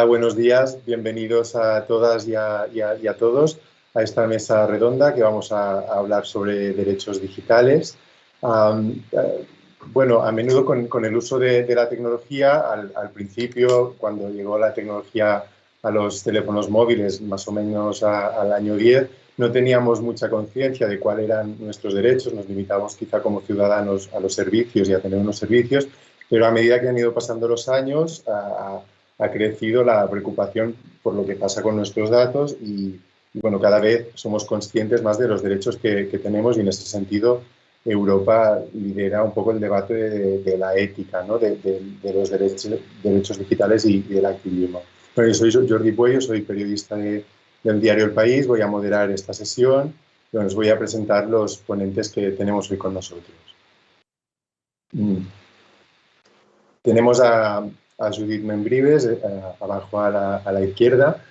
Hola, buenos días. Bienvenidos a todas y a todos a esta mesa redonda que vamos a hablar sobre derechos digitales. Bueno, a menudo con el uso de la tecnología, al principio, cuando llegó la tecnología a los teléfonos móviles, más o menos al año 10, no teníamos mucha conciencia de cuáles eran nuestros derechos, nos limitábamos quizá como ciudadanos a los servicios y a tener unos servicios, pero a medida que han ido pasando los años, ha crecido la preocupación por lo que pasa con nuestros datos y bueno, cada vez somos conscientes más de los derechos que tenemos y en ese sentido Europa lidera un poco el debate de la ética, ¿no? de los derechos digitales y del activismo. Bueno, yo soy Jordi Puello, soy periodista del diario El País, voy a moderar esta sesión y os voy a presentar los ponentes que tenemos hoy con nosotros. Tenemos a Judith Membrives, abajo a la izquierda.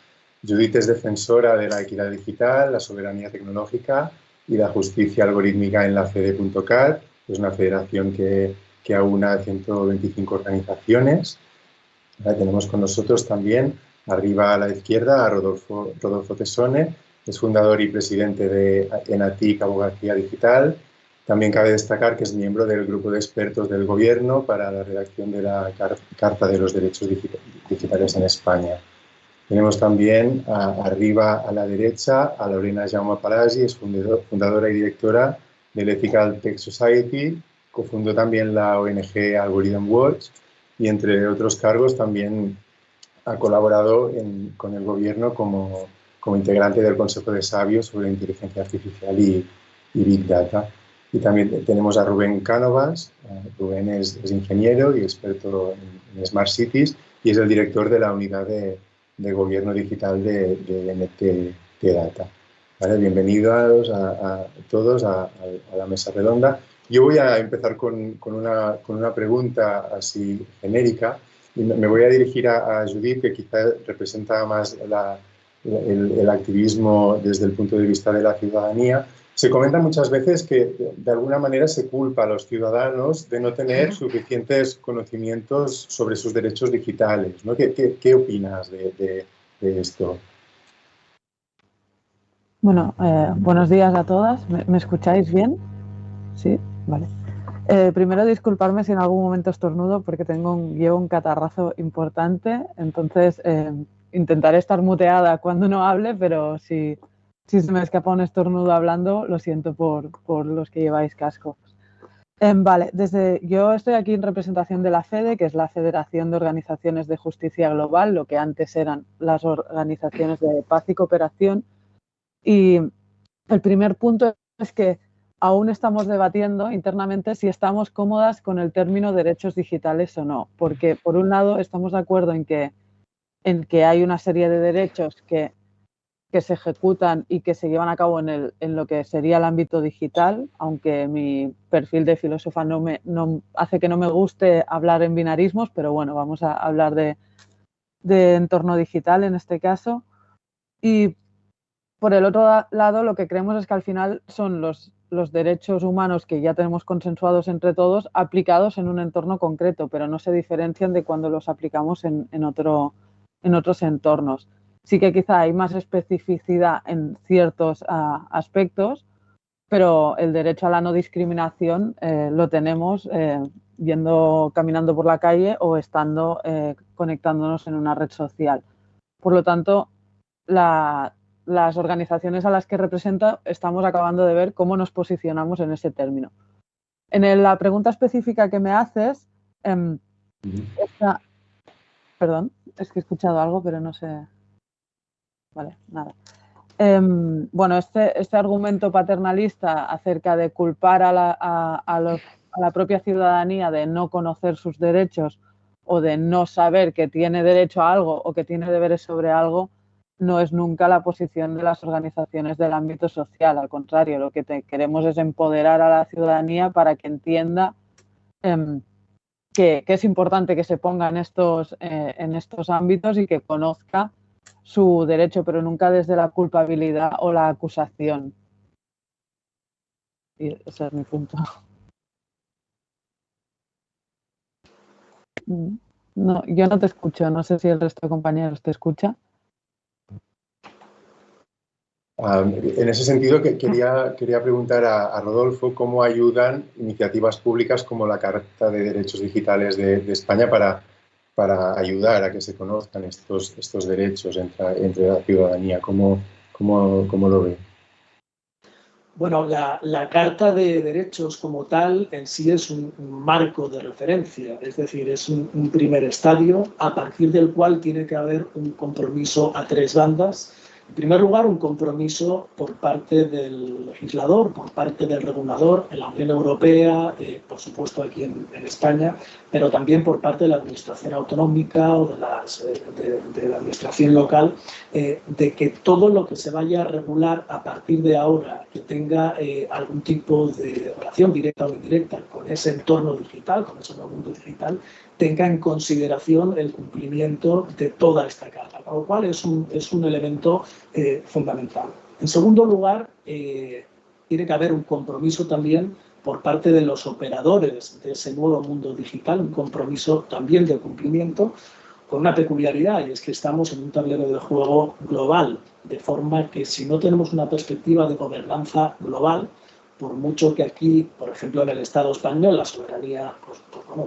Judith es defensora de la equidad digital, la soberanía tecnológica y la justicia algorítmica en la FEDE.cat. Es una federación que aúna 125 organizaciones. Tenemos con nosotros también, arriba a la izquierda, a Rodolfo Tesone, es fundador y presidente de Enatic Abogacía Digital. También cabe destacar que es miembro del grupo de expertos del Gobierno para la redacción de la Carta de los Derechos Digitales en España. Tenemos también arriba a la derecha a Lorena Jaume Palagi, es fundadora y directora del Ethical Tech Society, cofundó también la ONG Algorithm Watch y entre otros cargos también ha colaborado con el Gobierno como integrante del Consejo de Sabios sobre Inteligencia Artificial y Big Data. Y también tenemos a Rubén Cánovas. Rubén es ingeniero y experto en Smart Cities y es el director de la unidad de Gobierno Digital de NTT Data. ¿Vale? Bienvenidos a todos a la mesa redonda. Yo voy a empezar con una pregunta así genérica y me voy a dirigir a Judith, que quizá representa más el activismo desde el punto de vista de la ciudadanía. Se comenta muchas veces que de alguna manera se culpa a los ciudadanos de no tener suficientes conocimientos sobre sus derechos digitales, ¿no? ¿Qué opinas de esto? Bueno, buenos días a todas. ¿Me escucháis bien? Sí, vale. Primero disculparme si en algún momento estornudo porque llevo un catarrazo importante, entonces intentaré estar muteada cuando no hable, pero si se me escapa un estornudo hablando, lo siento por los que lleváis casco. Vale, yo estoy aquí en representación de la FEDE, que es la Federación de Organizaciones de Justicia Global, lo que antes eran las organizaciones de paz y cooperación. Y el primer punto es que aún estamos debatiendo internamente si estamos cómodas con el término derechos digitales o no, porque por un lado estamos de acuerdo en que hay una serie de derechos que se ejecutan y que se llevan a cabo en lo que sería el ámbito digital, aunque mi perfil de filósofa no hace que no me guste hablar en binarismos, pero bueno, vamos a hablar de entorno digital en este caso. Y por el otro lado, lo que creemos es que al final son los derechos humanos que ya tenemos consensuados entre todos aplicados en un entorno concreto, pero no se diferencian de cuando los aplicamos en otros entornos. Sí que quizá hay más especificidad en ciertos aspectos, pero el derecho a la no discriminación lo tenemos caminando por la calle o estando conectándonos en una red social. Por lo tanto, las organizaciones a las que represento estamos acabando de ver cómo nos posicionamos en ese término. En la pregunta específica que me haces, perdón, es que he escuchado algo, pero no sé. Vale, nada. Bueno, este argumento paternalista acerca de culpar a la propia ciudadanía de no conocer sus derechos o de no saber que tiene derecho a algo o que tiene deberes sobre algo, no es nunca la posición de las organizaciones del ámbito social. Al contrario, lo que queremos es empoderar a la ciudadanía para que entienda que es importante que se ponga en estos ámbitos y que conozca su derecho, pero nunca desde la culpabilidad o la acusación. Y ese es mi punto. No, yo no te escucho, no sé si el resto de compañeros te escucha. En ese sentido, quería preguntar a Rodolfo cómo ayudan iniciativas públicas como la Carta de Derechos Digitales de España para ayudar a que se conozcan estos derechos entre la ciudadanía. ¿Cómo lo ve? Bueno, la Carta de Derechos como tal en sí es un marco de referencia, es decir, es un primer estadio a partir del cual tiene que haber un compromiso a tres bandas. En primer lugar, un compromiso por parte del legislador, por parte del regulador en la Unión Europea, por supuesto aquí en España, pero también por parte de la administración autonómica o de la administración local, de que todo lo que se vaya a regular a partir de ahora que tenga algún tipo de relación directa o indirecta con ese entorno digital, con ese nuevo mundo digital, tenga en consideración el cumplimiento de toda esta carta, con lo cual es un elemento fundamental. En segundo lugar, tiene que haber un compromiso también por parte de los operadores de ese nuevo mundo digital, un compromiso también de cumplimiento, con una peculiaridad, y es que estamos en un tablero de juego global, de forma que si no tenemos una perspectiva de gobernanza global, por mucho que aquí, por ejemplo, en el Estado español, la soberanía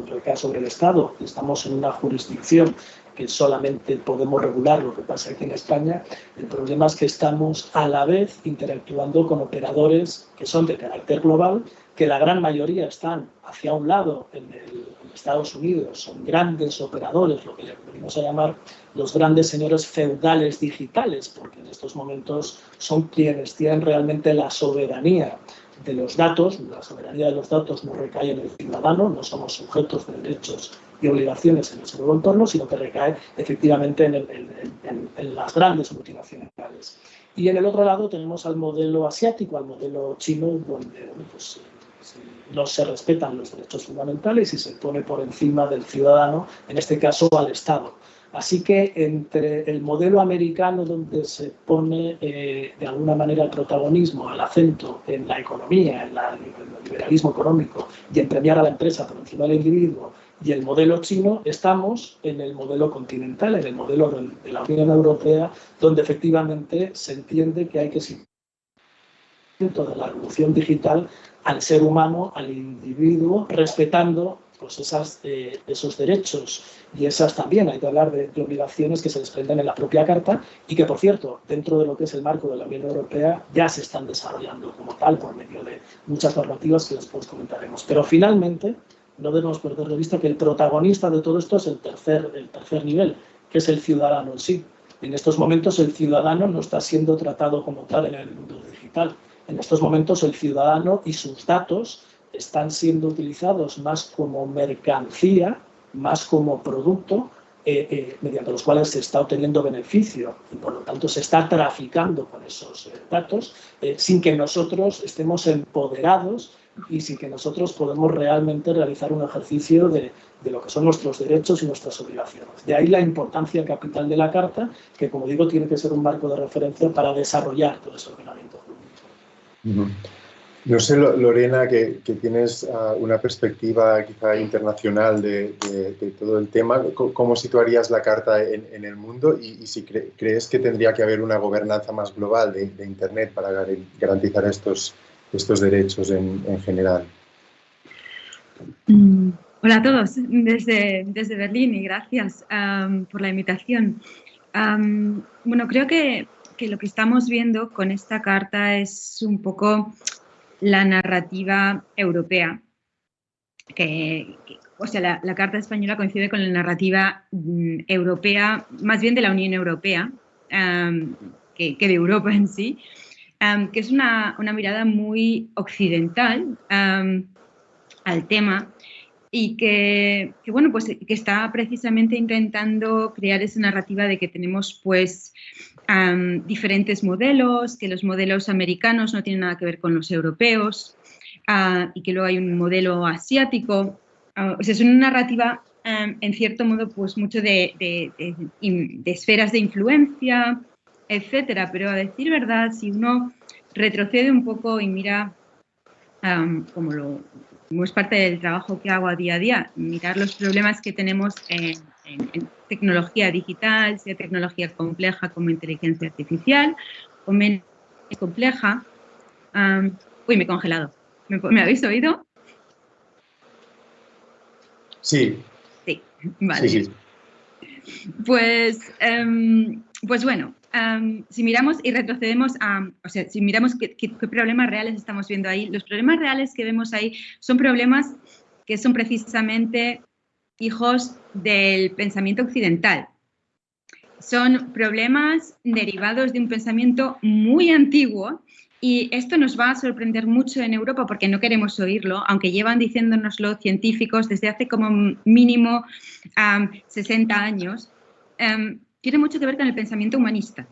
recae sobre el Estado, estamos en una jurisdicción que solamente podemos regular lo que pasa aquí en España, el problema es que estamos a la vez interactuando con operadores que son de carácter global, que la gran mayoría están hacia un lado en Estados Unidos, son grandes operadores, lo que le venimos a llamar los grandes señores feudales digitales, porque en estos momentos son quienes tienen realmente la soberanía de los datos. La soberanía de los datos no recae en el ciudadano, no somos sujetos de derechos y obligaciones en ese nuevo entorno, sino que recae efectivamente en las grandes multinacionales. Y en el otro lado tenemos al modelo asiático, al modelo chino, donde pues, no se respetan los derechos fundamentales y se pone por encima del ciudadano, en este caso al Estado. Así que entre el modelo americano, donde se pone de alguna manera el protagonismo, el acento en la economía, en el liberalismo económico y en premiar a la empresa por encima del individuo, y el modelo chino, estamos en el modelo continental, en el modelo de la Unión Europea, donde efectivamente se entiende que hay que seguir de la revolución digital al ser humano, al individuo, respetando pues esos derechos y esas también hay que hablar de obligaciones que se desprenden en la propia Carta y que, por cierto, dentro de lo que es el marco de la Unión Europea ya se están desarrollando como tal por medio de muchas normativas que después comentaremos. Pero finalmente no debemos perder de vista que el protagonista de todo esto es el tercer nivel, que es el ciudadano en sí. En estos momentos el ciudadano no está siendo tratado como tal en el mundo digital. En estos momentos el ciudadano y sus datos están siendo utilizados más como mercancía, más como producto, mediante los cuales se está obteniendo beneficio y por lo tanto se está traficando con esos datos sin que nosotros estemos empoderados y sin que nosotros podamos realmente realizar un ejercicio de lo que son nuestros derechos y nuestras obligaciones. De ahí la importancia capital de la Carta, que como digo tiene que ser un marco de referencia para desarrollar todo ese ordenamiento jurídico. No sé, Lorena, que tienes una perspectiva quizá internacional de todo el tema, ¿cómo situarías la Carta en el mundo y si crees que tendría que haber una gobernanza más global de Internet para garantizar estos derechos en general? Hola a todos desde Berlín y gracias por la invitación. Bueno, creo que lo que estamos viendo con esta carta es un poco la narrativa europea, o sea, la Carta Española coincide con la narrativa europea, más bien de la Unión Europea, que de Europa en sí, que es una mirada muy occidental al tema y que bueno, pues que está precisamente intentando crear esa narrativa de que tenemos pues diferentes modelos, que los modelos americanos no tienen nada que ver con los europeos y que luego hay un modelo asiático. O sea, es una narrativa en cierto modo pues mucho de esferas de influencia, etcétera, pero a decir verdad, si uno retrocede un poco y mira como es parte del trabajo que hago a día, mirar los problemas que tenemos en en tecnología digital, sea tecnología compleja como inteligencia artificial o menos compleja. Uy, me he congelado. ¿Me habéis oído? Sí. Sí, vale. Sí. Pues bueno, si miramos y retrocedemos si miramos qué problemas reales estamos viendo ahí, los problemas reales que vemos ahí son problemas que son precisamente hijos del pensamiento occidental. Son problemas derivados de un pensamiento muy antiguo y esto nos va a sorprender mucho en Europa porque no queremos oírlo, aunque llevan diciéndonoslo científicos desde hace como mínimo 60 años. Tiene mucho que ver con el pensamiento humanista.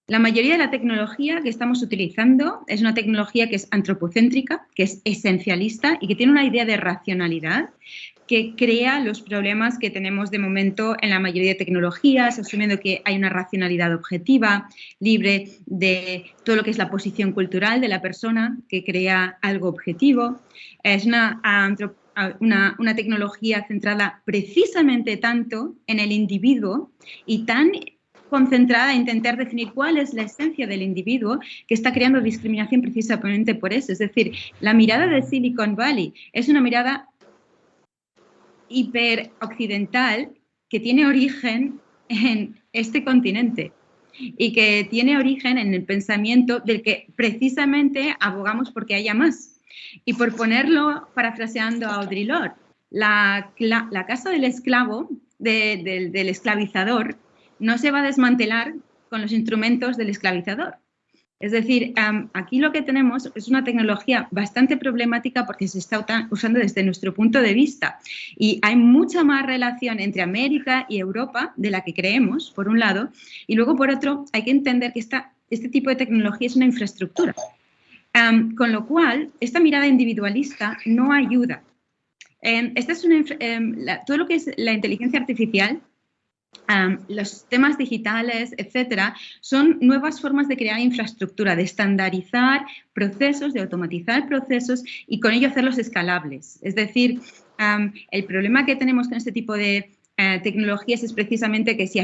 La mayoría de la tecnología que estamos utilizando es una tecnología que es antropocéntrica, que es esencialista y que tiene una idea de racionalidad que crea los problemas que tenemos de momento en la mayoría de tecnologías, asumiendo que hay una racionalidad objetiva, libre de todo lo que es la posición cultural de la persona, que crea algo objetivo. Es una tecnología centrada precisamente tanto en el individuo y tan concentrada en intentar definir cuál es la esencia del individuo que está creando discriminación precisamente por eso. Es decir, la mirada de Silicon Valley es una mirada hiperoccidental que tiene origen en este continente y que tiene origen en el pensamiento del que precisamente abogamos porque haya más. Y por ponerlo, parafraseando a Audre Lorde, la casa del esclavo, del esclavizador, no se va a desmantelar con los instrumentos del esclavizador. Es decir, aquí lo que tenemos es una tecnología bastante problemática porque se está usando desde nuestro punto de vista y hay mucha más relación entre América y Europa de la que creemos, por un lado, y luego, por otro, hay que entender que este tipo de tecnología es una infraestructura, con lo cual esta mirada individualista no ayuda. Todo lo que es la inteligencia artificial, los temas digitales, etcétera, son nuevas formas de crear infraestructura, de estandarizar procesos, de automatizar procesos y con ello hacerlos escalables. Es decir, el problema que tenemos con este tipo de tecnologías es precisamente que si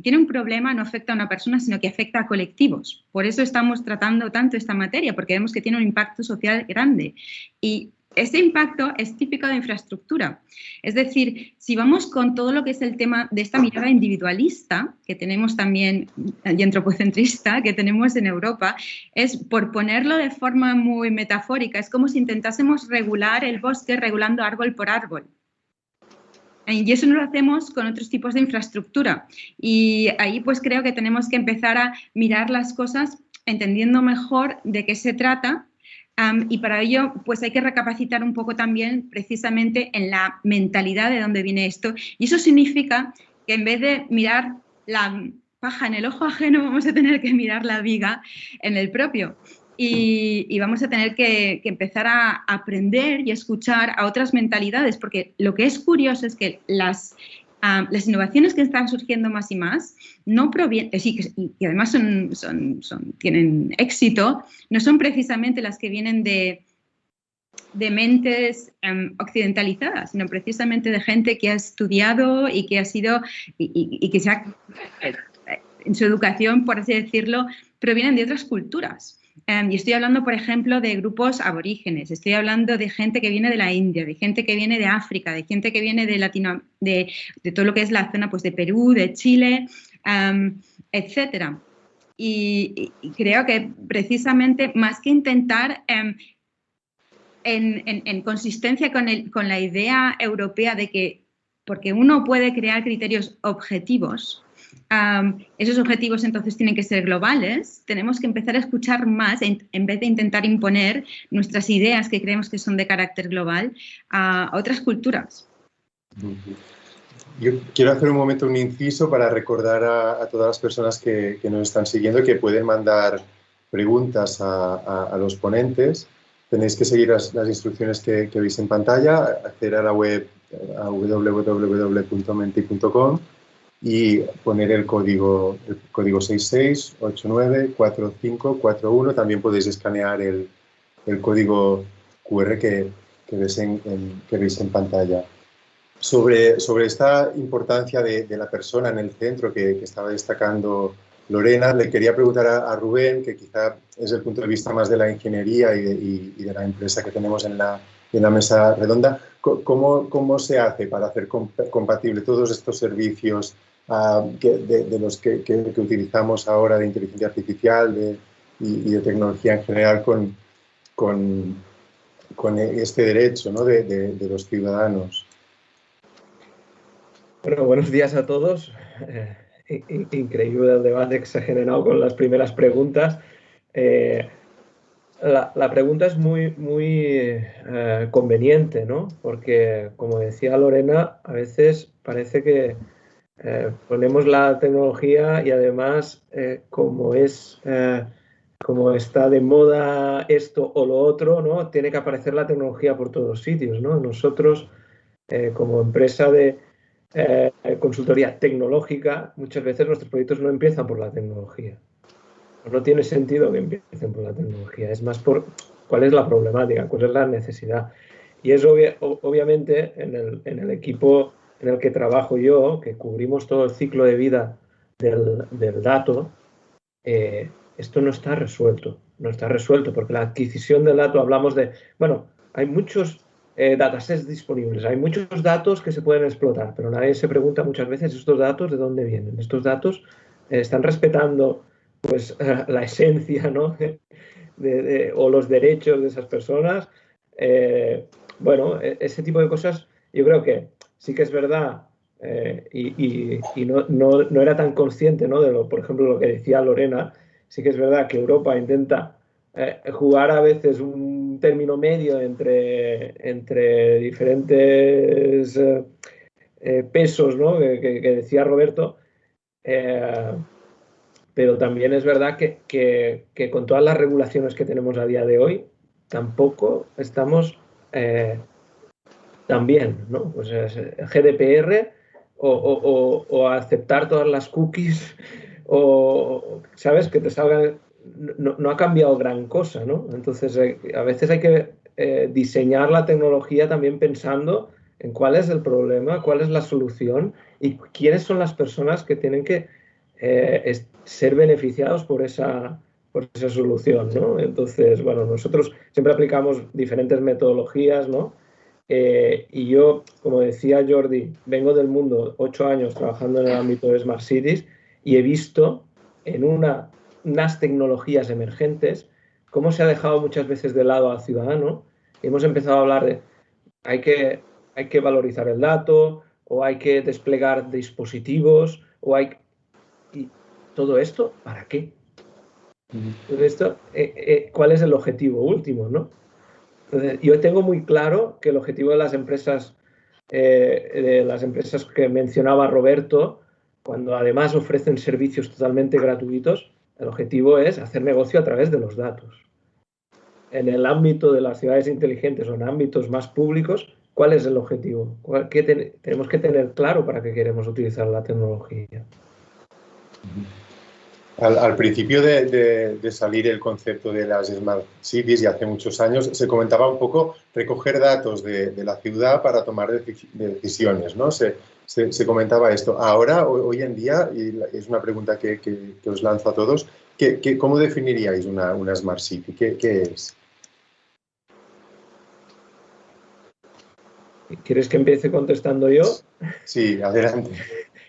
tiene un problema no afecta a una persona, sino que afecta a colectivos. Por eso estamos tratando tanto esta materia, porque vemos que tiene un impacto social grande. Y ese impacto es típico de infraestructura. Es decir, si vamos con todo lo que es el tema de esta mirada individualista, que tenemos también, y antropocentrista, que tenemos en Europa, es, por ponerlo de forma muy metafórica, es como si intentásemos regular el bosque regulando árbol por árbol. Y eso no lo hacemos con otros tipos de infraestructura. Y ahí pues creo que tenemos que empezar a mirar las cosas entendiendo mejor de qué se trata. Y para ello, pues hay que recapacitar un poco también precisamente en la mentalidad de dónde viene esto. Y eso significa que en vez de mirar la paja en el ojo ajeno, vamos a tener que mirar la viga en el propio. Y vamos a tener que empezar a aprender y escuchar a otras mentalidades, porque lo que es curioso es que las innovaciones que están surgiendo más y más no provienen, y además tienen éxito, no son precisamente las que vienen de mentes occidentalizadas, sino precisamente de gente que ha estudiado y que ha sido y que se ha, en su educación, por así decirlo, provienen de otras culturas. Y estoy hablando, por ejemplo, de grupos aborígenes, estoy hablando de gente que viene de la India, de gente que viene de África, de gente que viene de todo lo que es la zona pues, de Perú, de Chile, etcétera. Y creo que precisamente más que intentar en consistencia con la idea europea de que porque uno puede crear criterios objetivos, esos objetivos entonces tienen que ser globales, tenemos que empezar a escuchar más en vez de intentar imponer nuestras ideas que creemos que son de carácter global a otras culturas. Yo quiero hacer un momento un inciso para recordar a todas las personas que nos están siguiendo que pueden mandar preguntas a los ponentes. Tenéis que seguir las instrucciones que veis en pantalla, acceder a la web a www.menti.com y poner el código 66894541. También podéis escanear el código QR que veis en pantalla. Sobre esta importancia de la persona en el centro que estaba destacando Lorena, le quería preguntar a Rubén, que quizá es el punto de vista más de la ingeniería y de la empresa que tenemos en la mesa redonda, ¿cómo se hace para hacer compatible todos estos servicios de los que utilizamos ahora de inteligencia artificial y de tecnología en general con este derecho, ¿no?, de los ciudadanos? Bueno, buenos días a todos. Increíble el debate que se ha generado con las primeras preguntas. La pregunta es muy conveniente, ¿no? Porque, como decía Lorena, a veces parece que ponemos la tecnología y además, como está de moda esto o lo otro, ¿no?, tiene que aparecer la tecnología por todos sitios, ¿no? Nosotros, como empresa de consultoría tecnológica, muchas veces nuestros proyectos no empiezan por la tecnología. No tiene sentido que empiecen por la tecnología, es más por cuál es la problemática, cuál es la necesidad. Y es obviamente en el equipo en el que trabajo yo, que cubrimos todo el ciclo de vida del dato, esto no está resuelto. No está resuelto porque la adquisición del dato, hablamos de, bueno, hay muchos datasets disponibles, hay muchos datos que se pueden explotar, pero nadie se pregunta muchas veces estos datos de dónde vienen. Estos datos están respetando pues la esencia, ¿no?, o los derechos de esas personas. Bueno, ese tipo de cosas yo creo que sí que es verdad, y no era tan consciente, ¿no?, de por ejemplo, lo que decía Lorena. Sí que es verdad que Europa intenta jugar a veces un término medio entre diferentes pesos, ¿no?, que decía Roberto, pero también es verdad que con todas las regulaciones que tenemos a día de hoy, tampoco estamos tan bien, ¿no? Pues GDPR o aceptar todas las cookies o, ¿sabes?, que te salgan. No ha cambiado gran cosa, ¿no? Entonces, a veces hay que diseñar la tecnología también pensando en cuál es el problema, cuál es la solución y quiénes son las personas que tienen que ser beneficiados por esa solución, ¿no? Entonces, bueno, nosotros siempre aplicamos diferentes metodologías, ¿no? Y yo, como decía Jordi, vengo del mundo 8 años trabajando en el ámbito de Smart Cities y he visto en unas tecnologías emergentes cómo se ha dejado muchas veces de lado al ciudadano y hemos empezado a hablar de hay que valorizar el dato o hay que desplegar dispositivos y todo esto, ¿para qué? Todo esto, ¿cuál es el objetivo último, no? Entonces, yo tengo muy claro que el objetivo de las empresas que mencionaba Roberto, cuando además ofrecen servicios totalmente gratuitos, el objetivo es hacer negocio a través de los datos. En el ámbito de las ciudades inteligentes o en ámbitos más públicos, ¿cuál es el objetivo? Tenemos que tener claro para qué queremos utilizar la tecnología. Al principio de salir el concepto de las Smart Cities, y hace muchos años, se comentaba un poco recoger datos de la ciudad para tomar decisiones, ¿no? Se comentaba esto. Ahora, hoy en día, y es una pregunta que os lanzo a todos, ¿cómo definiríais una Smart City? ¿Qué es? ¿Quieres que empiece contestando yo? Sí, adelante.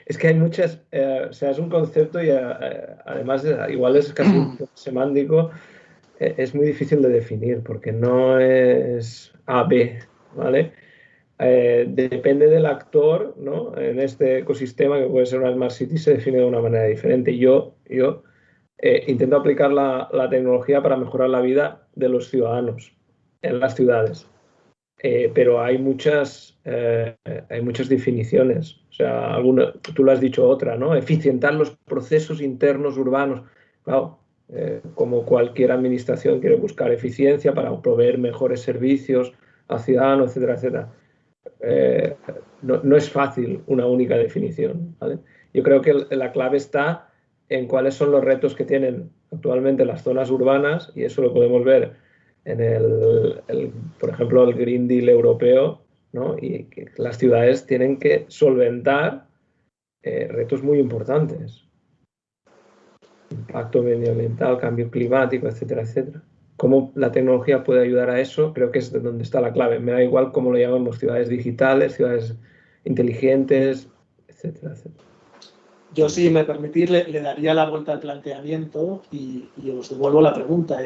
Es que hay muchas, o sea, es un concepto y además igual es casi semántico, es muy difícil de definir porque no es A, B, ¿vale? Depende del actor, ¿no?, en este ecosistema, que puede ser una Smart City, se define de una manera diferente. Yo intento aplicar la tecnología para mejorar la vida de los ciudadanos en las ciudades. Pero hay muchas definiciones. O sea, tú lo has dicho otra, ¿no? Eficientar los procesos internos urbanos. Claro, como cualquier administración quiere buscar eficiencia para proveer mejores servicios al ciudadano, etcétera, etcétera. No es fácil una única definición, ¿vale? Yo creo que la clave está en cuáles son los retos que tienen actualmente las zonas urbanas, y eso lo podemos ver en por ejemplo, el Green Deal europeo, ¿no? Y que las ciudades tienen que solventar retos muy importantes. Impacto medioambiental, cambio climático, etcétera, etcétera. ¿Cómo la tecnología puede ayudar a eso? Creo que es de donde está la clave. Me da igual cómo lo llamamos, ciudades digitales, ciudades inteligentes, etcétera, etcétera. Yo, si me permitís, le daría la vuelta al planteamiento y os devuelvo la pregunta.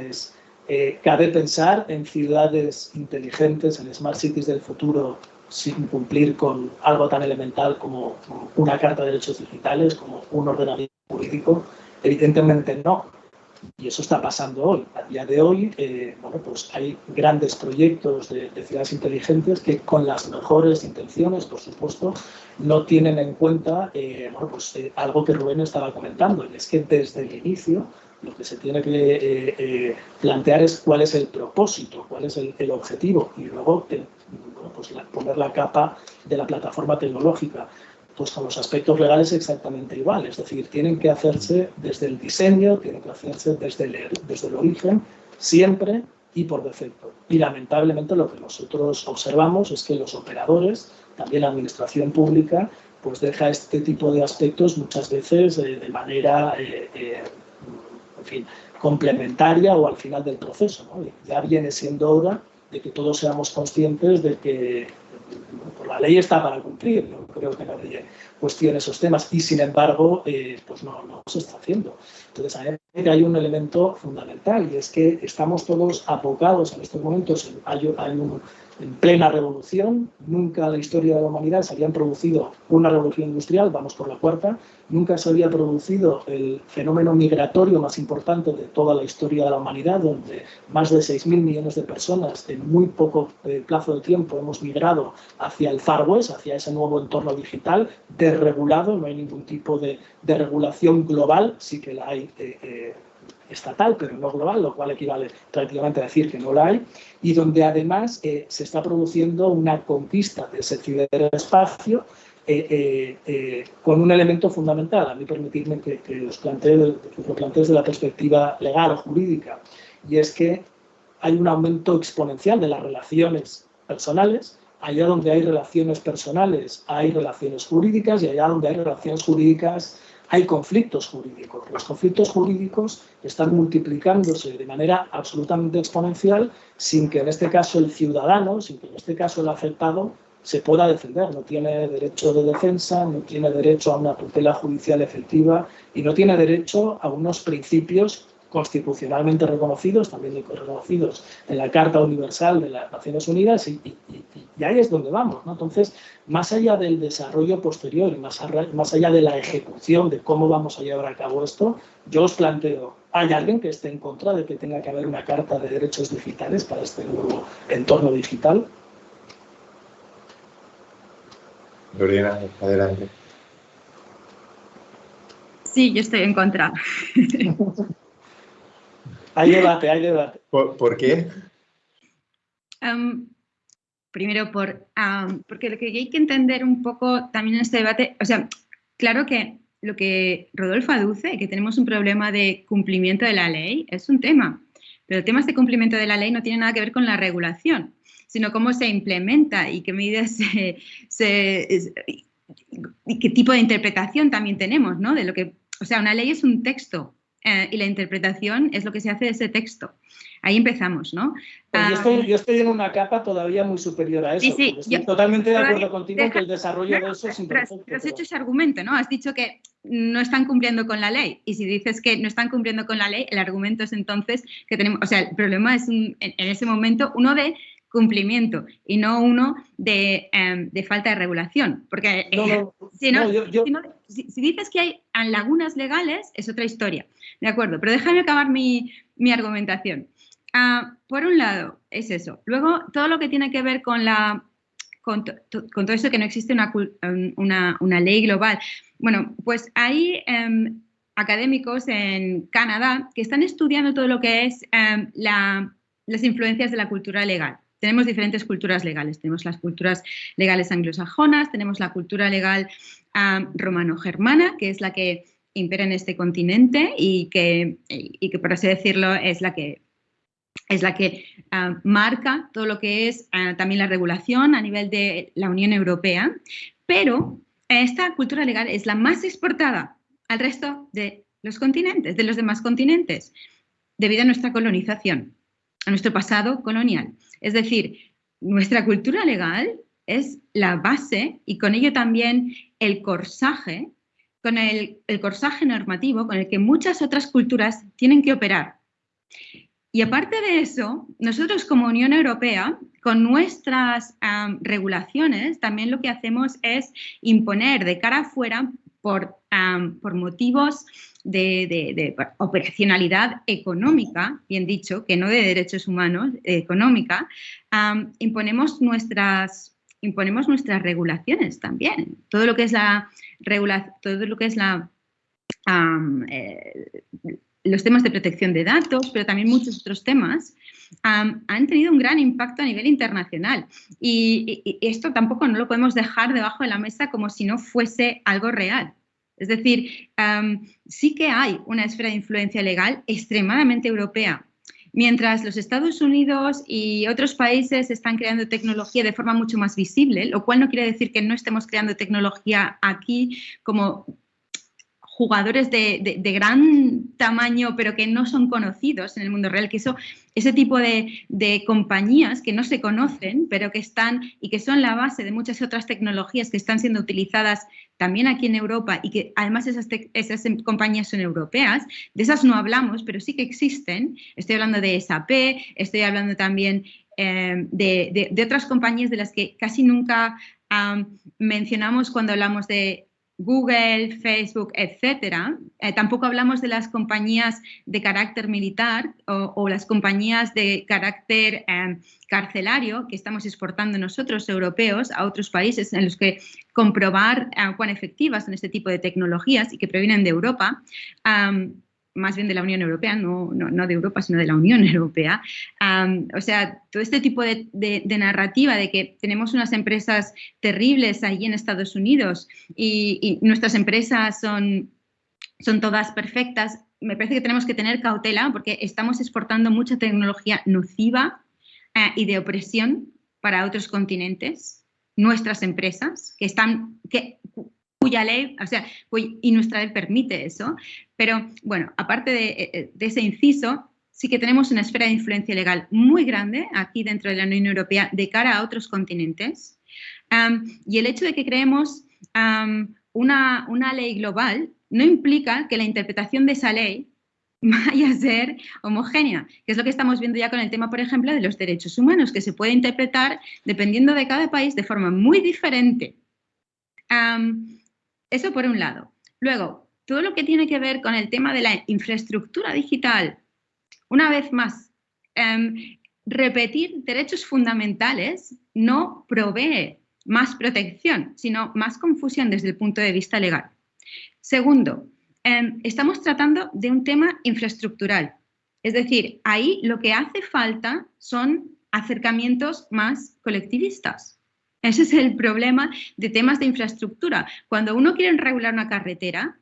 ¿Cabe pensar en ciudades inteligentes, en smart cities del futuro, sin cumplir con algo tan elemental como una carta de derechos digitales, como un ordenamiento jurídico? Evidentemente no. Y eso está pasando hoy. A día de hoy, pues hay grandes proyectos de ciudades inteligentes que, con las mejores intenciones, por supuesto, no tienen en cuenta algo que Rubén estaba comentando, y es que desde el inicio lo que se tiene que plantear es cuál es el propósito, cuál es el objetivo, y luego poner la capa de la plataforma tecnológica. Pues con los aspectos legales exactamente igual, es decir, tienen que hacerse desde el diseño, tienen que hacerse desde el origen, siempre y por defecto. Y lamentablemente lo que nosotros observamos es que los operadores, también la administración pública, pues deja este tipo de aspectos muchas veces de manera, complementaria o al final del proceso, ¿no? Ya viene siendo hora de que todos seamos conscientes de que la ley está para cumplir, no creo que nadie cuestione esos temas, y sin embargo pues no se está haciendo. Entonces, a mí hay un elemento fundamental, y es que estamos todos abocados en estos momentos en plena revolución. Nunca en la historia de la humanidad se habían producido una revolución industrial, vamos por la cuarta. Nunca se había producido el fenómeno migratorio más importante de toda la historia de la humanidad, donde más de 6.000 millones de personas en muy poco plazo de tiempo hemos migrado hacia el Far West, hacia ese nuevo entorno digital desregulado. No hay ningún tipo de regulación global, sí que la hay estatal, pero no global, lo cual equivale prácticamente a decir que no la hay, y donde además se está produciendo una conquista de ese ciberespacio con un elemento fundamental. A mí permitidme que lo plantee desde la perspectiva legal o jurídica, y es que hay un aumento exponencial de las relaciones personales. Allá donde hay relaciones personales hay relaciones jurídicas, y allá donde hay relaciones jurídicas hay conflictos jurídicos. Los conflictos jurídicos están multiplicándose de manera absolutamente exponencial, sin que en este caso el ciudadano, sin que en este caso el afectado se pueda defender. No tiene derecho de defensa, no tiene derecho a una tutela judicial efectiva y no tiene derecho a unos principios constitucionalmente reconocidos, también reconocidos en la Carta Universal de las Naciones Unidas, y ahí es donde vamos, ¿no? Entonces, más allá del desarrollo posterior y más allá de la ejecución de cómo vamos a llevar a cabo esto, yo os planteo, ¿hay alguien que esté en contra de que tenga que haber una Carta de Derechos Digitales para este nuevo entorno digital? Lorena, adelante. Sí, yo estoy en contra. Hay debate, hay debate. ¿Por qué? Primero, porque lo que hay que entender un poco también en este debate, o sea, claro que lo que Rodolfo aduce, que tenemos un problema de cumplimiento de la ley, es un tema, pero temas de cumplimiento de la ley no tienen nada que ver con la regulación, sino cómo se implementa y qué medidas y qué tipo de interpretación también tenemos, ¿no? De lo que, o sea, una ley es un texto. Y la interpretación es lo que se hace de ese texto. Ahí empezamos, ¿no? Pues yo estoy en una capa todavía muy superior a eso. Sí, estoy totalmente de acuerdo contigo en que el desarrollo de eso es imperfecto. Pero has hecho ese argumento, ¿no? Has dicho que no están cumpliendo con la ley. Y si dices que no están cumpliendo con la ley, el argumento es entonces que tenemos... O sea, el problema es en ese momento uno de cumplimiento y no uno de falta de regulación. Porque si dices que hay lagunas legales, es otra historia. De acuerdo, pero déjame acabar mi argumentación. Por un lado, es eso. Luego, todo lo que tiene que ver con todo eso que no existe una ley global. Bueno, pues hay académicos en Canadá que están estudiando todo lo que es las influencias de la cultura legal. Tenemos diferentes culturas legales. Tenemos las culturas legales anglosajonas, tenemos la cultura legal romano-germana, que es la que impera en este continente y que, por así decirlo, es la que es la que marca todo lo que es también la regulación a nivel de la Unión Europea, pero esta cultura legal es la más exportada al resto de los continentes, de los demás continentes, debido a nuestra colonización, a nuestro pasado colonial. Es decir, nuestra cultura legal es la base y con ello también el corsaje, con el corsaje normativo con el que muchas otras culturas tienen que operar. Y aparte de eso, nosotros como Unión Europea, con nuestras regulaciones, también lo que hacemos es imponer de cara afuera por motivos de operacionalidad económica, bien dicho, que no de derechos humanos, económica, imponemos nuestras regulaciones también. Todo lo que es los temas de protección de datos, pero también muchos otros temas, han tenido un gran impacto a nivel internacional. Y esto tampoco no lo podemos dejar debajo de la mesa como si no fuese algo real. Es decir, sí que hay una esfera de influencia legal extremadamente europea. Mientras los Estados Unidos y otros países están creando tecnología de forma mucho más visible, lo cual no quiere decir que no estemos creando tecnología aquí como jugadores de gran tamaño, pero que no son conocidos en el mundo real, que ese tipo de compañías que no se conocen, pero que están y que son la base de muchas otras tecnologías que están siendo utilizadas también aquí en Europa y que además esas compañías son europeas, de esas no hablamos, pero sí que existen. Estoy hablando de SAP, estoy hablando también de otras compañías de las que casi nunca mencionamos cuando hablamos de Google, Facebook, etcétera. Tampoco hablamos de las compañías de carácter militar o las compañías de carácter carcelario que estamos exportando nosotros, europeos, a otros países en los que comprobar cuán efectivas son este tipo de tecnologías y que provienen de Europa, más bien de la Unión Europea, no de Europa, sino de la Unión Europea. O sea, todo este tipo de narrativa de que tenemos unas empresas terribles allí en Estados Unidos y nuestras empresas son todas perfectas, me parece que tenemos que tener cautela porque estamos exportando mucha tecnología nociva y de opresión para otros continentes. Nuestras empresas cuya ley, y nuestra ley permite eso, pero bueno, aparte de ese inciso, sí que tenemos una esfera de influencia legal muy grande aquí dentro de la Unión Europea de cara a otros continentes, y el hecho de que creemos una ley global no implica que la interpretación de esa ley vaya a ser homogénea, que es lo que estamos viendo ya con el tema, por ejemplo, de los derechos humanos, que se puede interpretar dependiendo de cada país de forma muy diferente. Eso por un lado. Luego, todo lo que tiene que ver con el tema de la infraestructura digital, una vez más, repetir derechos fundamentales no provee más protección, sino más confusión desde el punto de vista legal. Segundo, estamos tratando de un tema infraestructural. Es decir, ahí lo que hace falta son acercamientos más colectivistas. Ese es el problema de temas de infraestructura. Cuando uno quiere regular una carretera,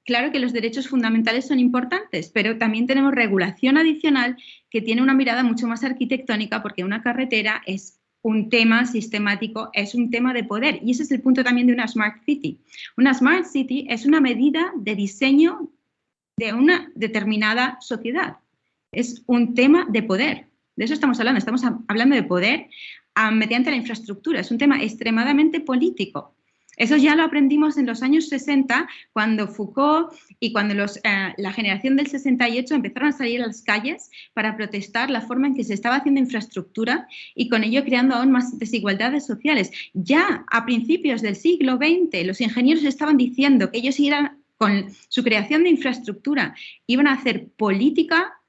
claro que los derechos fundamentales son importantes, pero también tenemos regulación adicional que tiene una mirada mucho más arquitectónica porque una carretera es un tema sistemático, es un tema de poder. Y ese es el punto también de una Smart City. Una Smart City es una medida de diseño de una determinada sociedad. Es un tema de poder. De eso estamos hablando de poder mediante la infraestructura. Es un tema extremadamente político. Eso ya lo aprendimos en los años 60, cuando Foucault y cuando la generación del 68 empezaron a salir a las calles para protestar la forma en que se estaba haciendo infraestructura y con ello creando aún más desigualdades sociales. Ya a principios del siglo XX, los ingenieros estaban diciendo que ellos con su creación de infraestructura iban a hacer política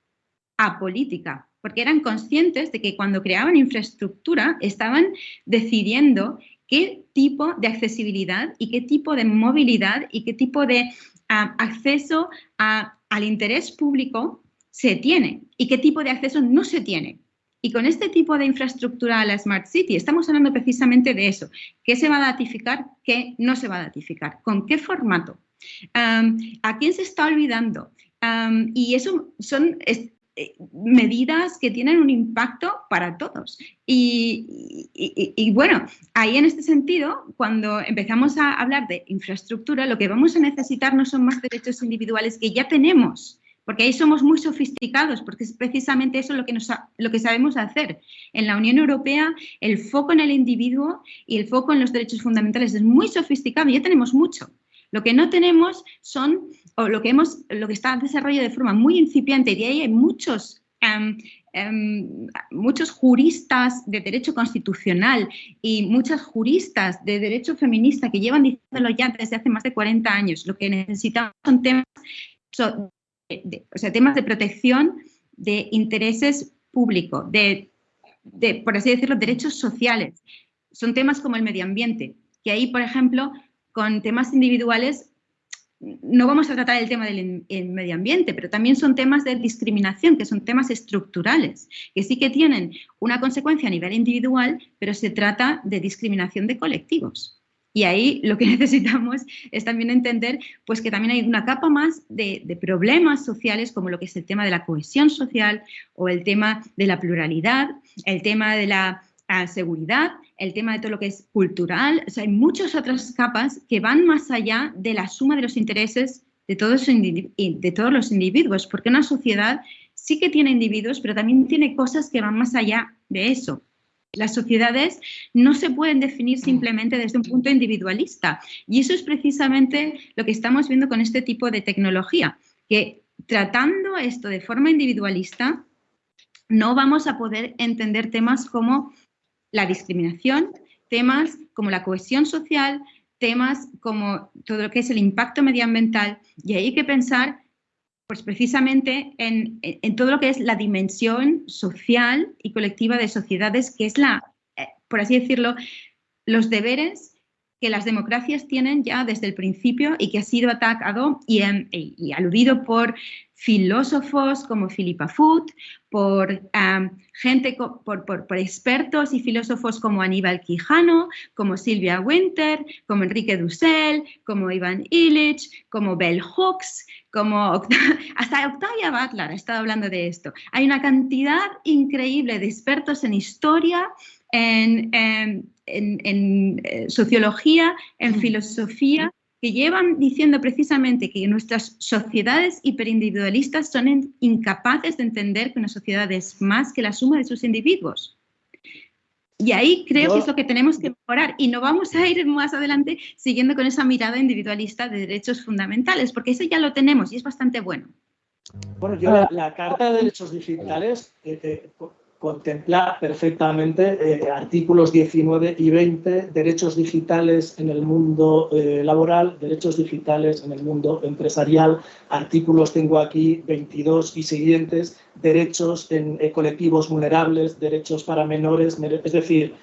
apolítica, porque eran conscientes de que cuando creaban infraestructura estaban decidiendo qué tipo de accesibilidad y qué tipo de movilidad y qué tipo de acceso al interés público se tiene y qué tipo de acceso no se tiene. Y con este tipo de infraestructura a la Smart City estamos hablando precisamente de eso. ¿Qué se va a datificar? ¿Qué no se va a datificar? ¿Con qué formato? ¿A quién se está olvidando? Y eso medidas que tienen un impacto para todos. Y bueno, ahí en este sentido, cuando empezamos a hablar de infraestructura, lo que vamos a necesitar no son más derechos individuales que ya tenemos, porque ahí somos muy sofisticados, porque es precisamente eso lo que sabemos hacer. En la Unión Europea, el foco en el individuo y el foco en los derechos fundamentales es muy sofisticado, ya tenemos mucho. Lo que no tenemos son, o lo que está desarrollado de forma muy incipiente, y de ahí hay muchos juristas de derecho constitucional y muchas juristas de derecho feminista que llevan diciéndolo ya desde hace más de 40 años. Lo que necesitamos son temas de protección de intereses públicos, por así decirlo, derechos sociales. Son temas como el medio ambiente, que ahí, por ejemplo, con temas individuales no vamos a tratar el tema del medio ambiente, pero también son temas de discriminación, que son temas estructurales, que sí que tienen una consecuencia a nivel individual, pero se trata de discriminación de colectivos. Y ahí lo que necesitamos es también entender pues, que también hay una capa más de problemas sociales, como lo que es el tema de la cohesión social o el tema de la pluralidad, el tema de la seguridad, el tema de todo lo que es cultural. O sea, hay muchas otras capas que van más allá de la suma de los intereses de todos los individuos, porque una sociedad sí que tiene individuos, pero también tiene cosas que van más allá de eso. Las sociedades no se pueden definir simplemente desde un punto individualista, y eso es precisamente lo que estamos viendo con este tipo de tecnología, que tratando esto de forma individualista no vamos a poder entender temas como la discriminación, temas como la cohesión social, temas como todo lo que es el impacto medioambiental, y hay que pensar pues precisamente en todo lo que es la dimensión social y colectiva de sociedades, que es por así decirlo, los deberes que las democracias tienen ya desde el principio y que ha sido atacado y aludido por filósofos como Philippa Foot, por expertos y filósofos como Aníbal Quijano, como Sylvia Wynter, como Enrique Dussel, como Ivan Illich, como Bell Hooks, hasta Octavia Butler ha estado hablando de esto. Hay una cantidad increíble de expertos en historia, en sociología, en filosofía, que llevan diciendo precisamente que nuestras sociedades hiperindividualistas son incapaces de entender que una sociedad es más que la suma de sus individuos. Y ahí creo que es lo que tenemos que mejorar, y no vamos a ir más adelante siguiendo con esa mirada individualista de derechos fundamentales, porque eso ya lo tenemos y es bastante bueno. Bueno, yo la Carta de Derechos Digitales contempla perfectamente artículos 19 y 20, derechos digitales en el mundo laboral, derechos digitales en el mundo empresarial, artículos tengo aquí 22 y siguientes, derechos en colectivos vulnerables, derechos para menores, es decir,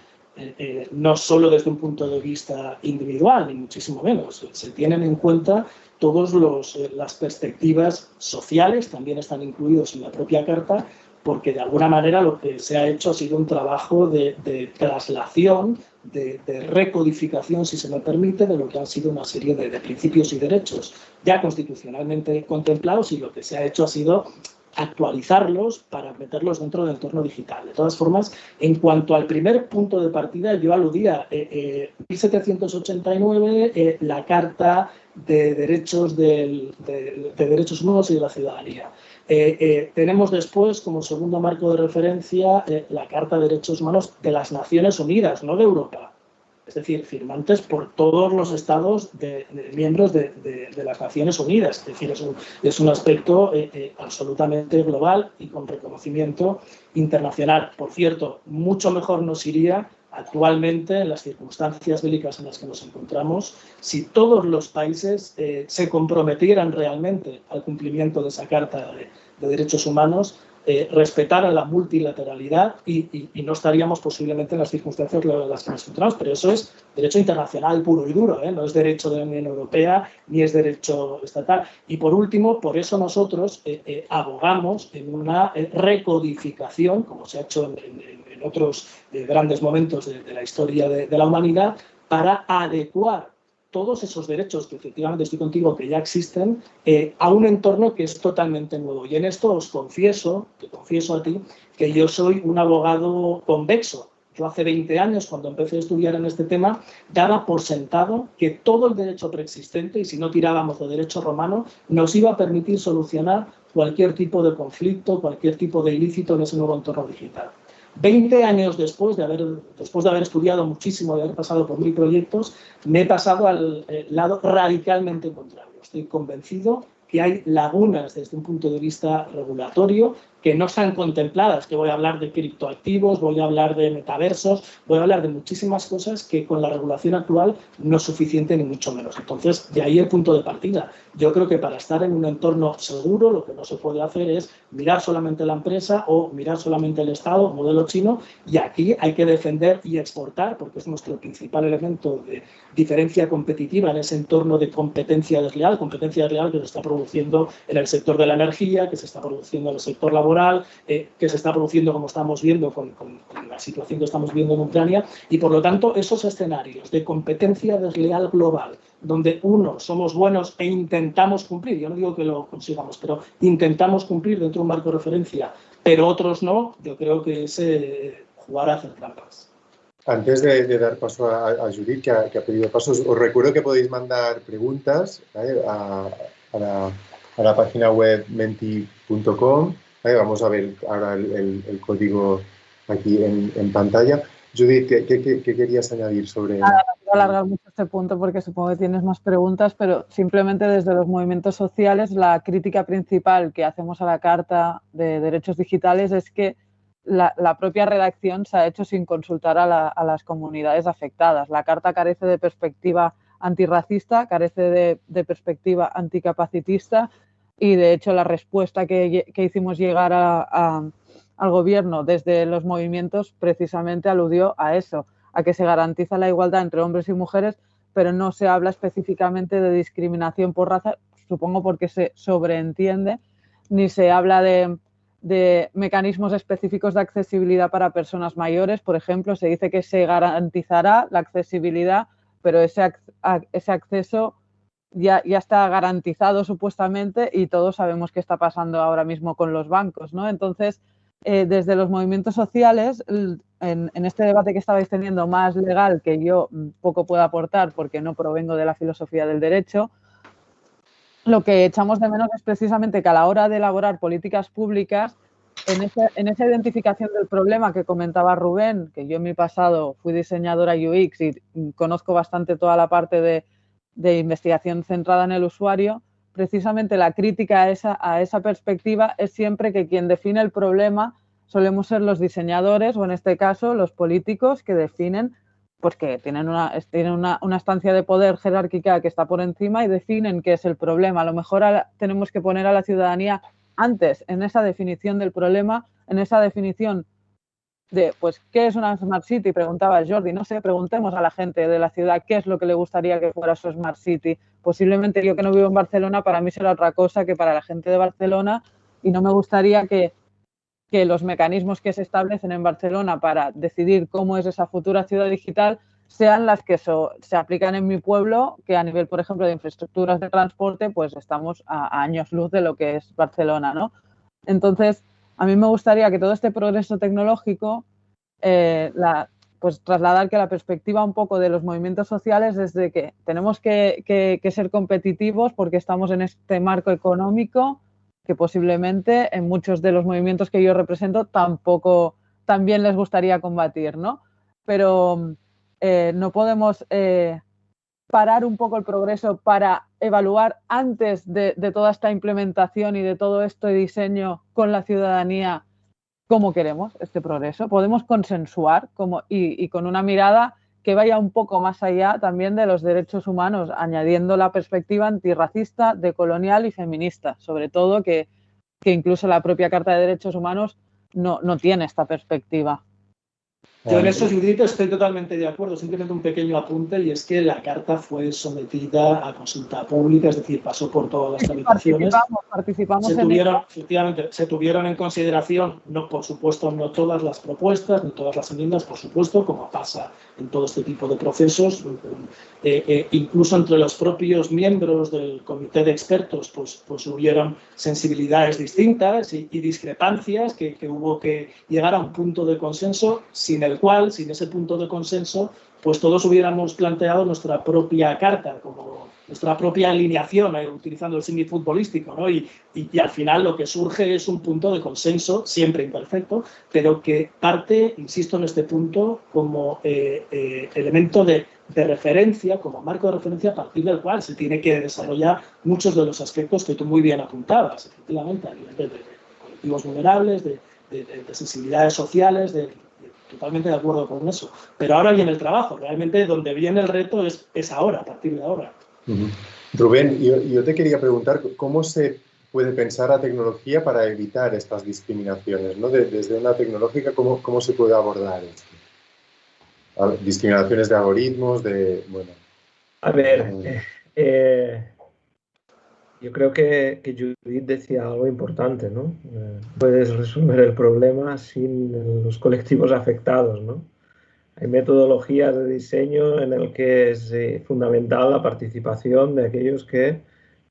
no solo desde un punto de vista individual, ni muchísimo menos, se tienen en cuenta todas las perspectivas sociales, también están incluidos en la propia Carta, porque de alguna manera lo que se ha hecho ha sido un trabajo de traslación, de recodificación, si se me permite, de lo que han sido una serie de principios y derechos ya constitucionalmente contemplados, y lo que se ha hecho ha sido actualizarlos para meterlos dentro del entorno digital. De todas formas, en cuanto al primer punto de partida, yo aludía 1789, la Carta de Derechos de Derechos Humanos y de la Ciudadanía. Tenemos después, como segundo marco de referencia, la Carta de Derechos Humanos de las Naciones Unidas, no de Europa. Es decir, firmantes por todos los estados miembros de las Naciones Unidas. Es decir, es un aspecto absolutamente global y con reconocimiento internacional. Por cierto, mucho mejor nos iría actualmente, en las circunstancias bélicas en las que nos encontramos, si todos los países se comprometieran realmente al cumplimiento de esa Carta de Derechos Humanos, respetaran la multilateralidad y no estaríamos posiblemente en las circunstancias en las que nos encontramos, pero eso es derecho internacional puro y duro, no es derecho de la Unión Europea ni es derecho estatal. Y por último, por eso nosotros abogamos en una recodificación, como se ha hecho en otros grandes momentos de la historia de la humanidad, para adecuar todos esos derechos, que efectivamente estoy contigo, que ya existen, a un entorno que es totalmente nuevo. Y en esto os confieso, te confieso a ti, que yo soy un abogado convexo. Yo hace 20 años, cuando empecé a estudiar en este tema, daba por sentado que todo el derecho preexistente, y si no tirábamos de derecho romano, nos iba a permitir solucionar cualquier tipo de conflicto, cualquier tipo de ilícito en ese nuevo entorno digital. 20 años después de haber estudiado muchísimo, de haber pasado por 1000 proyectos, me he pasado al lado radicalmente contrario. Estoy convencido que hay lagunas desde un punto de vista regulatorio que no están contempladas, que voy a hablar de criptoactivos, voy a hablar de metaversos, voy a hablar de muchísimas cosas que con la regulación actual no es suficiente ni mucho menos. Entonces, de ahí el punto de partida. Yo creo que para estar en un entorno seguro, lo que no se puede hacer es mirar solamente la empresa o mirar solamente el Estado, modelo chino, y aquí hay que defender y exportar, porque es nuestro principal elemento de diferencia competitiva en ese entorno de competencia desleal que se está produciendo en el sector de la energía, que se está produciendo en el sector laboral, que se está produciendo, como estamos viendo, con la situación que estamos viendo en Ucrania, y por lo tanto esos escenarios de competencia desleal global, donde uno somos buenos e intentamos cumplir, yo no digo que lo consigamos, pero intentamos cumplir dentro de un marco de referencia, pero otros no, yo creo que es jugar a hacer trampas. Antes de dar paso a Judith, que ha pedido paso, os recuerdo que podéis mandar preguntas, ¿vale? a la página web menti.com. ¿Vale? Vamos a ver ahora el código aquí en pantalla. Judith, ¿qué querías añadir sobre...? Nada, no quiero alargar mucho este punto porque supongo que tienes más preguntas, pero simplemente desde los movimientos sociales la crítica principal que hacemos a la Carta de Derechos Digitales es que la propia redacción se ha hecho sin consultar a las comunidades afectadas. La Carta carece de perspectiva antirracista, carece de perspectiva anticapacitista y, de hecho, la respuesta que hicimos llegar al Gobierno desde los movimientos precisamente aludió a eso, a que se garantiza la igualdad entre hombres y mujeres, pero no se habla específicamente de discriminación por raza, supongo porque se sobreentiende, ni se habla de mecanismos específicos de accesibilidad para personas mayores. Por ejemplo, se dice que se garantizará la accesibilidad, pero ese acceso ya está garantizado supuestamente y todos sabemos qué está pasando ahora mismo con los bancos, ¿no? Entonces, desde los movimientos sociales, en este debate que estabais teniendo más legal, que yo poco puedo aportar porque no provengo de la filosofía del derecho, lo que echamos de menos es precisamente que a la hora de elaborar políticas públicas, en esa identificación del problema que comentaba Rubén, que yo en mi pasado fui diseñadora UX y conozco bastante toda la parte de investigación centrada en el usuario, precisamente la crítica a esa perspectiva es siempre que quien define el problema solemos ser los diseñadores o, en este caso, los políticos que definen, pues que tienen una estancia de poder jerárquica que está por encima y definen qué es el problema. A lo mejor tenemos que poner a la ciudadanía antes en esa definición del problema, en esa definición de, pues, ¿qué es una Smart City? Preguntaba Jordi, no sé, preguntemos a la gente de la ciudad qué es lo que le gustaría que fuera su Smart City. Posiblemente yo, que no vivo en Barcelona, para mí será otra cosa que para la gente de Barcelona, y no me gustaría que los mecanismos que se establecen en Barcelona para decidir cómo es esa futura ciudad digital sean las que se aplican en mi pueblo, que a nivel, por ejemplo, de infraestructuras de transporte, pues estamos a años luz de lo que es Barcelona, ¿no? Entonces, a mí me gustaría que todo este progreso tecnológico, pues trasladar que la perspectiva un poco de los movimientos sociales es de que tenemos que ser competitivos porque estamos en este marco económico que posiblemente en muchos de los movimientos que yo represento también les gustaría combatir, ¿no? Pero no podemos parar un poco el progreso para evaluar antes de toda esta implementación y de todo este diseño con la ciudadanía cómo queremos este progreso. Podemos consensuar y con una mirada que vaya un poco más allá también de los derechos humanos, añadiendo la perspectiva antirracista, decolonial y feminista, sobre todo que incluso la propia Carta de Derechos Humanos no tiene esta perspectiva. Yo en eso, Judith, estoy totalmente de acuerdo. Simplemente un pequeño apunte, y es que la carta fue sometida a consulta pública, es decir, pasó por todas las tramitaciones. Participamos Efectivamente, se tuvieron en consideración, no, por supuesto, no todas las propuestas, ni todas las enmiendas, por supuesto, como pasa en todo este tipo de procesos. Incluso entre los propios miembros del comité de expertos, pues hubieron sensibilidades distintas y discrepancias que hubo que llegar a un punto de consenso, sin ese punto de consenso, pues todos hubiéramos planteado nuestra propia carta, como nuestra propia alineación, utilizando el símil futbolístico, ¿no? Y al final lo que surge es un punto de consenso, siempre imperfecto, pero que parte, insisto en este punto, como elemento de referencia, como marco de referencia a partir del cual se tiene que desarrollar muchos de los aspectos que tú muy bien apuntabas, efectivamente, a nivel de colectivos vulnerables, de sensibilidades sociales, totalmente de acuerdo con eso. Pero ahora viene el trabajo, realmente donde viene el reto es ahora, a partir de ahora. Rubén, yo te quería preguntar cómo se puede pensar la tecnología para evitar estas discriminaciones, ¿no? Desde una tecnológica, ¿cómo se puede abordar esto? Discriminaciones de algoritmos, bueno. A ver, yo creo que Judith decía algo importante, ¿no? Puedes resolver el problema sin los colectivos afectados, ¿no? Hay metodologías de diseño en el que es fundamental la participación de aquellos que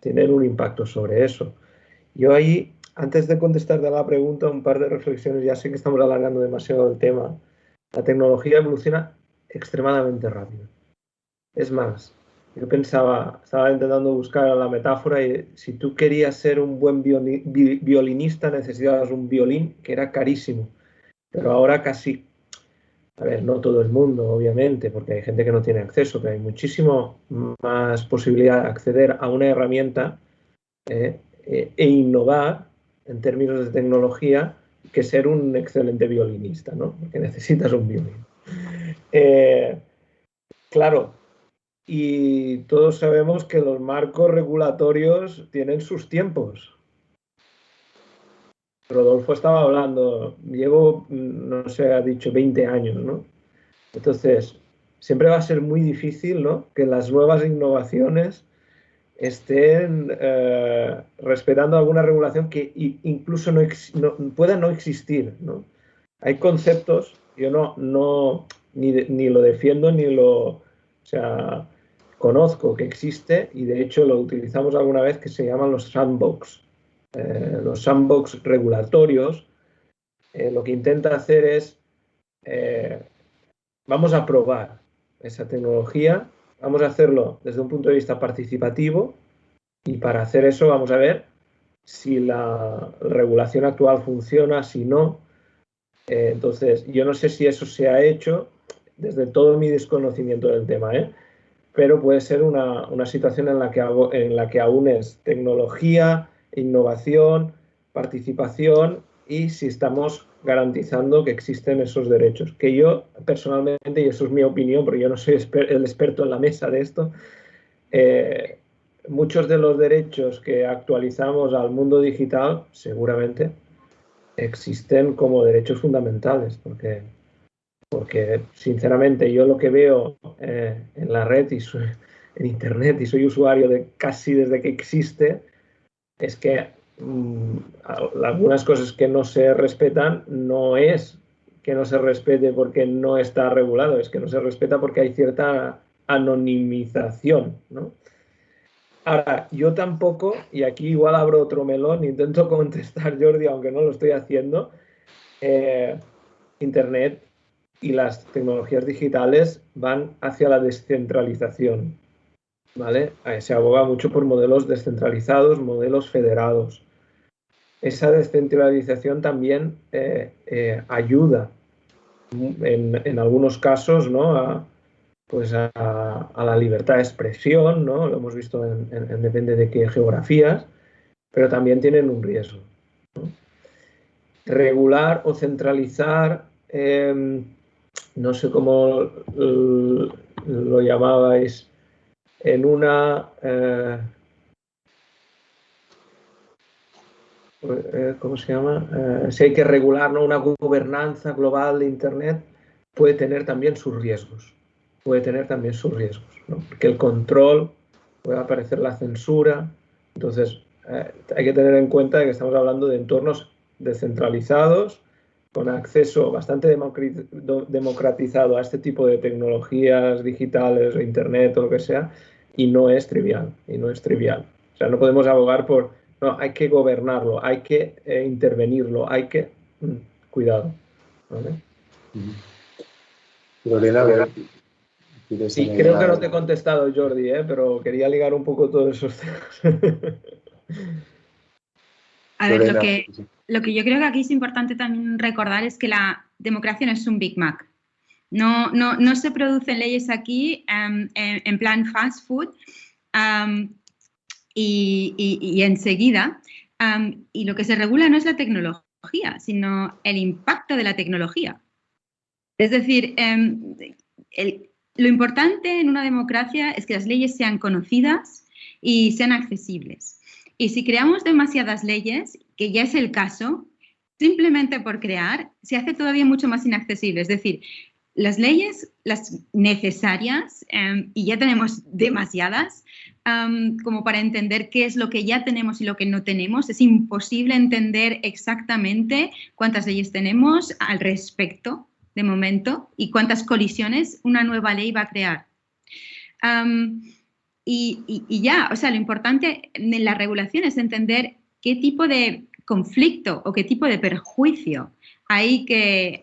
tienen un impacto sobre eso. Yo ahí, antes de contestarte a la pregunta, un par de reflexiones. Ya sé que estamos alargando demasiado el tema. La tecnología evoluciona extremadamente rápido. Es más, yo estaba intentando buscar la metáfora, y si tú querías ser un buen violinista necesitabas un violín que era carísimo, pero ahora casi, a ver, no todo el mundo, obviamente, porque hay gente que no tiene acceso, pero hay muchísimo más posibilidad de acceder a una herramienta e innovar en términos de tecnología que ser un excelente violinista, ¿no? Porque necesitas un violín. Claro, y todos sabemos que los marcos regulatorios tienen sus tiempos. Rodolfo estaba hablando, llevo, no sé, ha dicho 20 años, ¿no? Entonces, siempre va a ser muy difícil, ¿no?, que las nuevas innovaciones estén respetando alguna regulación que incluso pueda no existir, ¿no? Hay conceptos, yo ni lo defiendo ni o sea, conozco que existe, y de hecho lo utilizamos alguna vez, que se llaman los sandbox. Los sandbox regulatorios lo que intenta hacer es vamos a probar esa tecnología, vamos a hacerlo desde un punto de vista participativo, y para hacer eso vamos a ver si la regulación actual funciona, si no. Entonces, yo no sé si eso se ha hecho desde todo mi desconocimiento del tema, pero puede ser una situación en la que aún es tecnología, innovación, participación, y si estamos garantizando que existen esos derechos. Que yo personalmente, y eso es mi opinión, porque yo no soy el experto en la mesa de esto, muchos de los derechos que actualizamos al mundo digital seguramente existen como derechos fundamentales, porque sinceramente yo lo que veo en la red y en internet, y soy usuario de casi desde que existe, es que algunas cosas que no se respetan no es que no se respete porque no está regulado, es que no se respeta porque hay cierta anonimización, ¿no? Ahora, yo tampoco, y aquí igual abro otro melón, intento contestar, Jordi, aunque no lo estoy haciendo, Internet y las tecnologías digitales van hacia la descentralización, ¿vale? Se aboga mucho por modelos descentralizados, modelos federados. Esa descentralización también ayuda en algunos casos, ¿no?, a la libertad de expresión, ¿no? Lo hemos visto en depende de qué geografías, pero también tienen un riesgo, ¿no? Regular o centralizar, no sé cómo lo llamabais, en una... ¿cómo se llama? Si hay que regular, ¿no?, una gobernanza global de Internet. puede tener también sus riesgos. ¿No? Porque el control, puede aparecer la censura. Entonces, hay que tener en cuenta que estamos hablando de entornos descentralizados, con acceso bastante democratizado a este tipo de tecnologías digitales o internet o lo que sea, y no es trivial. O sea, no podemos abogar por, no, hay que gobernarlo, hay que intervenirlo, hay que... cuidado. ¿Vale? Lorena, a ver, sí, creo que no te he contestado, Jordi, pero quería ligar un poco todos esos temas. A ver, lo que yo creo que aquí es importante también recordar es que la democracia no es un Big Mac. No se producen leyes aquí en plan fast food y enseguida. Y lo que se regula no es la tecnología, sino el impacto de la tecnología. Es decir, lo importante en una democracia es que las leyes sean conocidas y sean accesibles. Y si creamos demasiadas leyes, que ya es el caso, simplemente por crear, se hace todavía mucho más inaccesible. Es decir, las leyes, las necesarias, y ya tenemos demasiadas, como para entender qué es lo que ya tenemos y lo que no tenemos. Es imposible entender exactamente cuántas leyes tenemos al respecto de momento y cuántas colisiones una nueva ley va a crear. Y ya, o sea, lo importante en la regulación es entender qué tipo de conflicto o qué tipo de perjuicio hay que,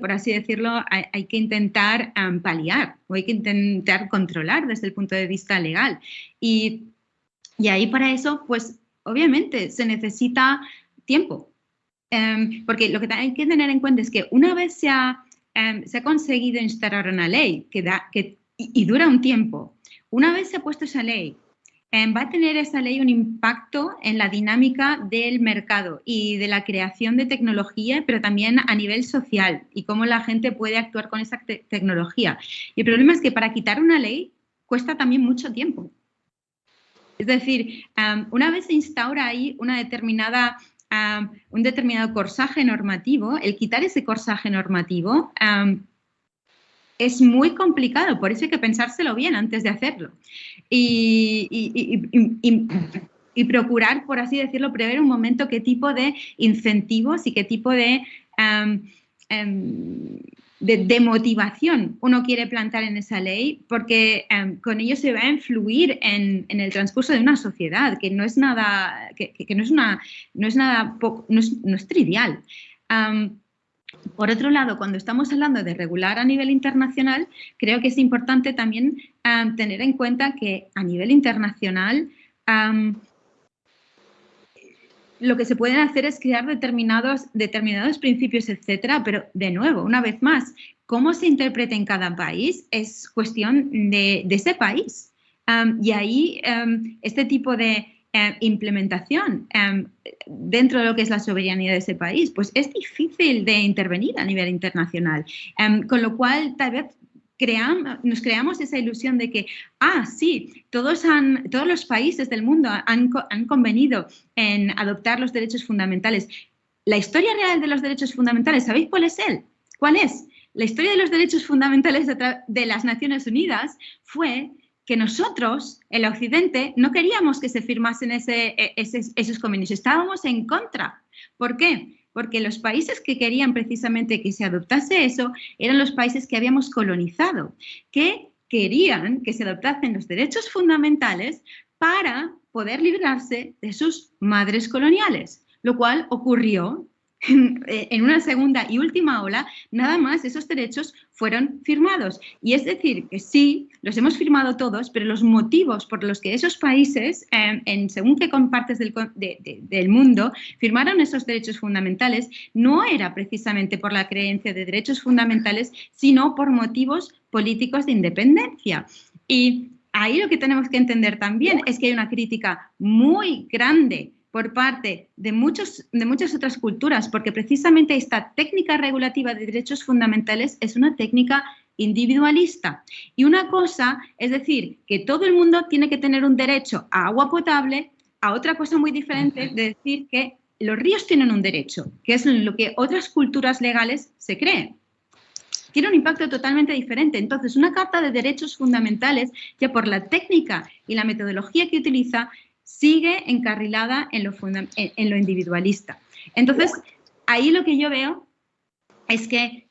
por así decirlo, hay que intentar paliar o hay que intentar controlar desde el punto de vista legal. Y ahí para eso, pues, obviamente, se necesita tiempo. Porque lo que hay que tener en cuenta es que una vez se ha conseguido instaurar una ley y dura un tiempo, una vez se ha puesto esa ley, va a tener esa ley un impacto en la dinámica del mercado y de la creación de tecnología, pero también a nivel social y cómo la gente puede actuar con esa tecnología. Y el problema es que para quitar una ley cuesta también mucho tiempo. Es decir, una vez se instaura ahí un determinado corsaje normativo, el quitar ese corsaje normativo es muy complicado, por eso hay que pensárselo bien antes de hacerlo. Y procurar, por así decirlo, prever un momento qué tipo de incentivos y qué tipo de motivación uno quiere plantar en esa ley, porque con ello se va a influir en el transcurso de una sociedad, que no es nada, no es trivial. Por otro lado, cuando estamos hablando de regular a nivel internacional, creo que es importante también tener en cuenta que a nivel internacional lo que se pueden hacer es crear determinados principios, etcétera, pero de nuevo, una vez más, cómo se interpreta en cada país es cuestión de ese país. Y ahí este tipo de implementación dentro de lo que es la soberanía de ese país, pues es difícil de intervenir a nivel internacional. Con lo cual, tal vez nos creamos esa ilusión de que, sí, todos los países del mundo han convenido en adoptar los derechos fundamentales. La historia real de los derechos fundamentales, ¿sabéis cuál es él? ¿Cuál es? La historia de los derechos fundamentales de las Naciones Unidas fue que nosotros, el Occidente, no queríamos que se firmasen esos convenios, estábamos en contra. ¿Por qué? Porque los países que querían precisamente que se adoptase eso eran los países que habíamos colonizado, que querían que se adoptasen los derechos fundamentales para poder librarse de sus madres coloniales, lo cual ocurrió en una segunda y última ola. Nada más esos derechos fueron firmados. Y es decir, que sí, los hemos firmado todos, pero los motivos por los que esos países, según qué partes del mundo, firmaron esos derechos fundamentales, no era precisamente por la creencia de derechos fundamentales, sino por motivos políticos de independencia. Y ahí lo que tenemos que entender también es que hay una crítica muy grande por parte de muchas otras culturas, porque precisamente esta técnica regulativa de derechos fundamentales es una técnica individualista. Y una cosa es decir que todo el mundo tiene que tener un derecho a agua potable, a otra cosa muy diferente de decir que los ríos tienen un derecho, que es lo que otras culturas legales se creen. tiene un impacto totalmente diferente. Entonces, una Carta de Derechos Fundamentales, ya por la técnica y la metodología que utiliza, sigue encarrilada en lo individualista. Entonces, ahí lo que yo veo es que,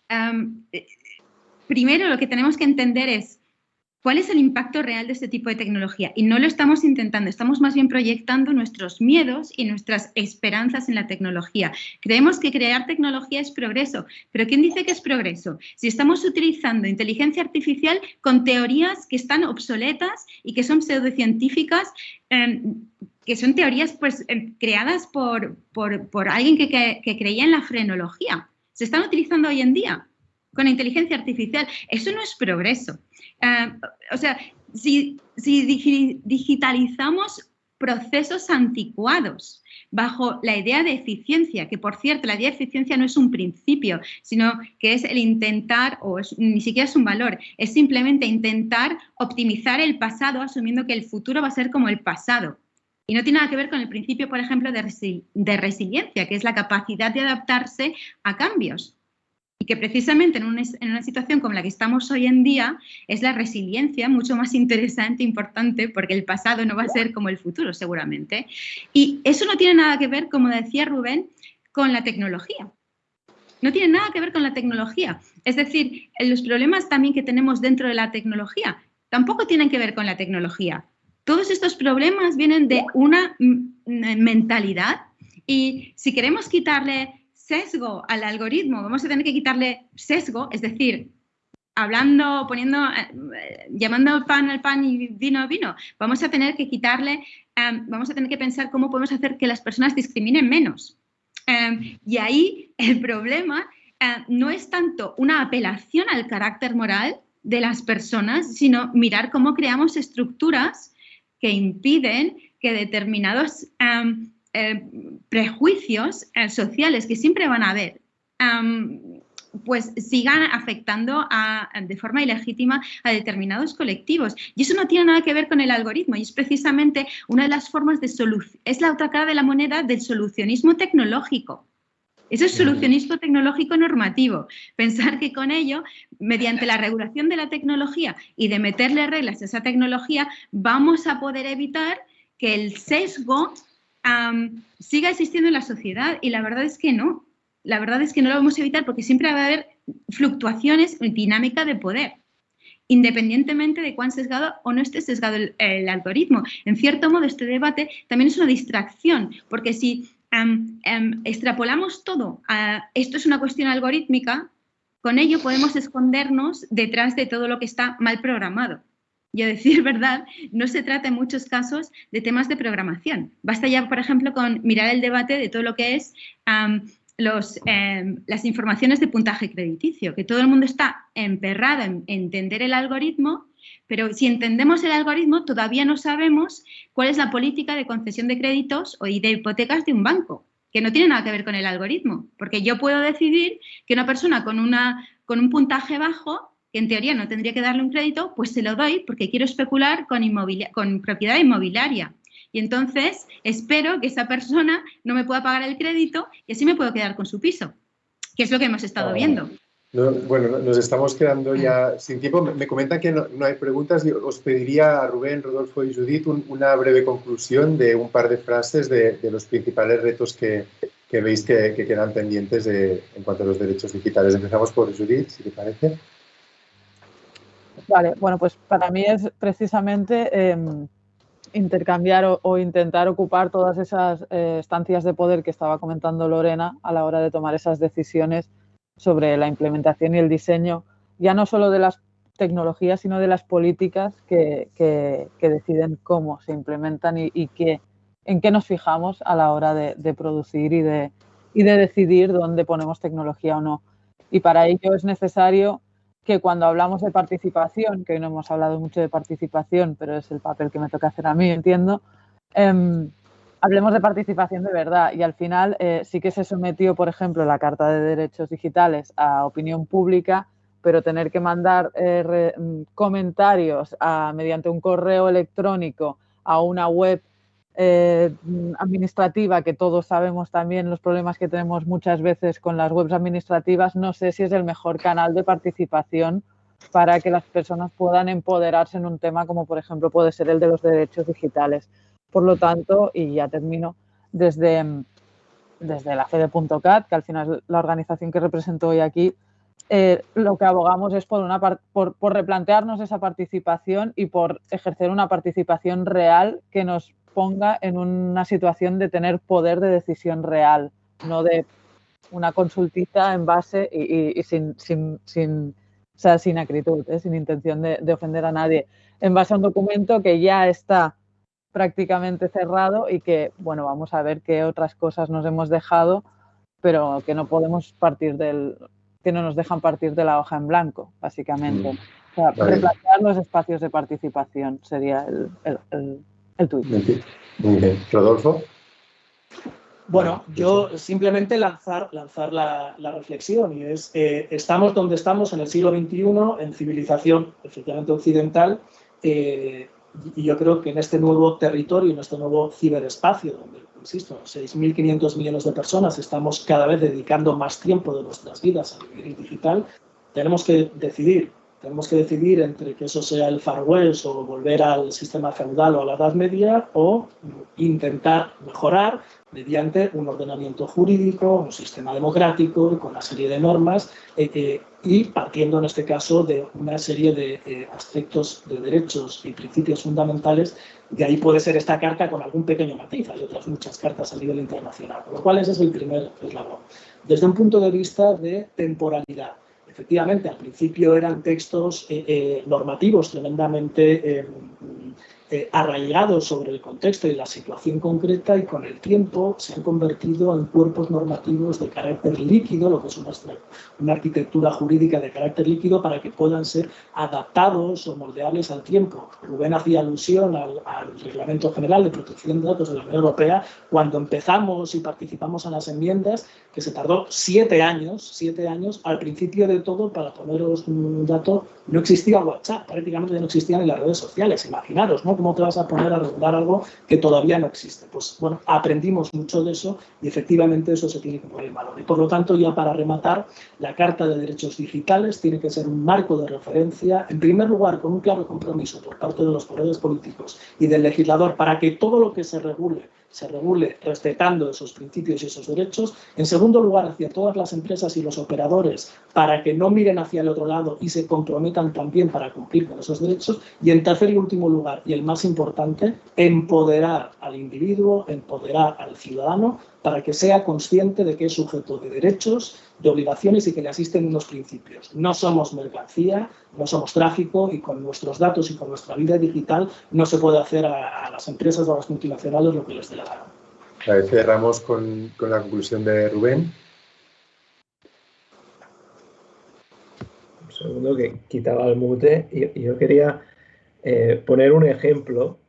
primero, lo que tenemos que entender es cuál es el impacto real de este tipo de tecnología. Y no lo estamos intentando, estamos más bien proyectando nuestros miedos y nuestras esperanzas en la tecnología. Creemos que crear tecnología es progreso, pero ¿quién dice que es progreso? Si estamos utilizando inteligencia artificial con teorías que están obsoletas y que son pseudocientíficas, que son teorías pues, creadas por alguien que creía en la frenología. Se están utilizando hoy en día con inteligencia artificial. Eso no es progreso. O sea, si digitalizamos procesos anticuados bajo la idea de eficiencia, que por cierto la idea de eficiencia no es un principio, sino que es el intentar, ni siquiera es un valor, es simplemente intentar optimizar el pasado asumiendo que el futuro va a ser como el pasado. Y no tiene nada que ver con el principio, por ejemplo, de resiliencia, que es la capacidad de adaptarse a cambios. Y que precisamente en una situación como la que estamos hoy en día es la resiliencia mucho más interesante, importante, porque el pasado no va a ser como el futuro seguramente. Y eso no tiene nada que ver, como decía Rubén, con la tecnología. No tiene nada que ver con la tecnología. Es decir, los problemas también que tenemos dentro de la tecnología tampoco tienen que ver con la tecnología. Todos estos problemas vienen de una mentalidad y si queremos quitarle sesgo al algoritmo, vamos a tener que quitarle sesgo, es decir, hablando, llamando pan al pan y vino al vino, vamos a tener que quitarle, vamos a tener que pensar cómo podemos hacer que las personas discriminen menos. Y ahí el problema no es tanto una apelación al carácter moral de las personas, sino mirar cómo creamos estructuras que impiden que determinados prejuicios sociales que siempre van a haber, pues sigan afectando de forma ilegítima a determinados colectivos. Y eso no tiene nada que ver con el algoritmo y es precisamente una de las formas de solución, es la otra cara de la moneda del solucionismo tecnológico. Eso es solucionismo tecnológico normativo. Pensar que con ello, mediante la regulación de la tecnología y de meterle reglas a esa tecnología, vamos a poder evitar que el sesgo siga existiendo en la sociedad y la verdad es que no. La verdad es que no lo vamos a evitar porque siempre va a haber fluctuaciones en dinámica de poder, independientemente de cuán sesgado o no esté sesgado el algoritmo. En cierto modo, este debate también es una distracción, porque si extrapolamos todo a esto es una cuestión algorítmica, con ello podemos escondernos detrás de todo lo que está mal programado. Y a decir verdad, no se trata en muchos casos de temas de programación. Basta ya, por ejemplo, con mirar el debate de todo lo que es las informaciones de puntaje crediticio, que todo el mundo está emperrado en entender el algoritmo, pero si entendemos el algoritmo todavía no sabemos cuál es la política de concesión de créditos y de hipotecas de un banco, que no tiene nada que ver con el algoritmo, porque yo puedo decidir que una persona con un puntaje bajo, que en teoría no tendría que darle un crédito, pues se lo doy porque quiero especular con propiedad inmobiliaria. Y entonces espero que esa persona no me pueda pagar el crédito y así me puedo quedar con su piso, que es lo que hemos estado viendo. No, bueno, nos estamos quedando ya sin tiempo. Me comentan que no hay preguntas. Yo os pediría a Rubén, Rodolfo y Judith una breve conclusión de un par de frases de los principales retos que veis que quedan pendientes en cuanto a los derechos digitales. Empezamos por Judith, si te parece. Vale, bueno, pues para mí es precisamente intercambiar o intentar ocupar todas esas estancias de poder que estaba comentando Lorena a la hora de tomar esas decisiones sobre la implementación y el diseño, ya no solo de las tecnologías, sino de las políticas que deciden cómo se implementan y en qué nos fijamos a la hora de producir y de decidir dónde ponemos tecnología o no. Y para ello es necesario que cuando hablamos de participación, que hoy no hemos hablado mucho de participación, pero es el papel que me toca hacer a mí, entiendo, hablemos de participación de verdad y al final sí que se sometió, por ejemplo, la Carta de Derechos Digitales a opinión pública, pero tener que mandar comentarios mediante un correo electrónico a una web administrativa, que todos sabemos también los problemas que tenemos muchas veces con las webs administrativas, no sé si es el mejor canal de participación para que las personas puedan empoderarse en un tema como, por ejemplo, puede ser el de los derechos digitales. Por lo tanto, y ya termino, desde la FEDE.cat, que al final es la organización que represento hoy aquí, lo que abogamos es por replantearnos esa participación y por ejercer una participación real que nos ponga en una situación de tener poder de decisión real, no de una consultita en base y sin acritud, sin intención de ofender a nadie, en base a un documento que ya está prácticamente cerrado y que, bueno, vamos a ver qué otras cosas nos hemos dejado, pero que no podemos que no nos dejan partir de la hoja en blanco, básicamente. O sea, replantear los espacios de participación sería el tuit. Muy bien. ¿Rodolfo? Bueno, yo simplemente lanzar la reflexión, y es, estamos donde estamos en el siglo XXI, en civilización efectivamente occidental, y yo creo que en este nuevo territorio, en este nuevo ciberespacio, donde, insisto, 6.500 millones de personas estamos cada vez dedicando más tiempo de nuestras vidas a vivir digital, tenemos que decidir entre que eso sea el Far West o volver al sistema feudal o a la Edad Media, o intentar mejorar mediante un ordenamiento jurídico, un sistema democrático, con una serie de normas, y partiendo en este caso de una serie de aspectos de derechos y principios fundamentales. De ahí puede ser esta carta con algún pequeño matiz, hay otras muchas cartas a nivel internacional, con lo cual ese es el primer eslabón. Desde un punto de vista de temporalidad, efectivamente, al principio eran textos normativos tremendamente arraigados sobre el contexto y la situación concreta, y con el tiempo se han convertido en cuerpos normativos de carácter líquido, lo que es una arquitectura jurídica de carácter líquido, para que puedan ser adaptados o moldeables al tiempo. Rubén hacía alusión al Reglamento General de Protección de Datos de la Unión Europea. Cuando empezamos y participamos en las enmiendas, que se tardó 7 años, al principio de todo, para poneros un dato, no existía WhatsApp, prácticamente no existían ni las redes sociales. Imaginaros, ¿no?, cómo te vas a poner a regular algo que todavía no existe. Pues bueno, aprendimos mucho de eso, y efectivamente eso se tiene que poner en valor. Y por lo tanto, ya para rematar, la Carta de Derechos Digitales tiene que ser un marco de referencia, en primer lugar, con un claro compromiso por parte de los poderes políticos y del legislador, para que todo lo que se regule respetando esos principios y esos derechos. En segundo lugar, hacia todas las empresas y los operadores, para que no miren hacia el otro lado y se comprometan también para cumplir con esos derechos. Y en tercer y último lugar, y el más importante, empoderar al individuo, empoderar al ciudadano, para que sea consciente de que es sujeto de derechos, de obligaciones, y que le asisten unos principios. No somos mercancía, no somos tráfico, y con nuestros datos y con nuestra vida digital no se puede hacer a las empresas o a las multinacionales lo que les dé la gana. A ver, cerramos con la conclusión de Rubén. Un segundo, que quitaba el mute, y yo quería poner un ejemplo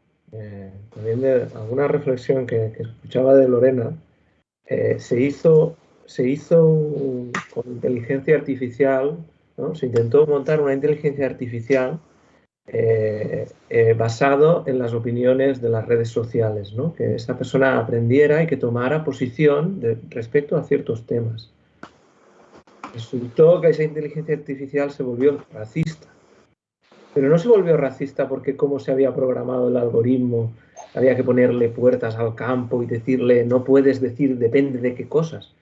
también de alguna reflexión que escuchaba de Lorena. Se hizo con inteligencia artificial, ¿no? Se intentó montar una inteligencia artificial basado en las opiniones de las redes sociales, ¿no? Que esa persona aprendiera y que tomara posición respecto a ciertos temas. Resultó que esa inteligencia artificial se volvió racista. Pero no se volvió racista porque, como se había programado el algoritmo, había que ponerle puertas al campo y decirle no puedes decir depende de qué cosas.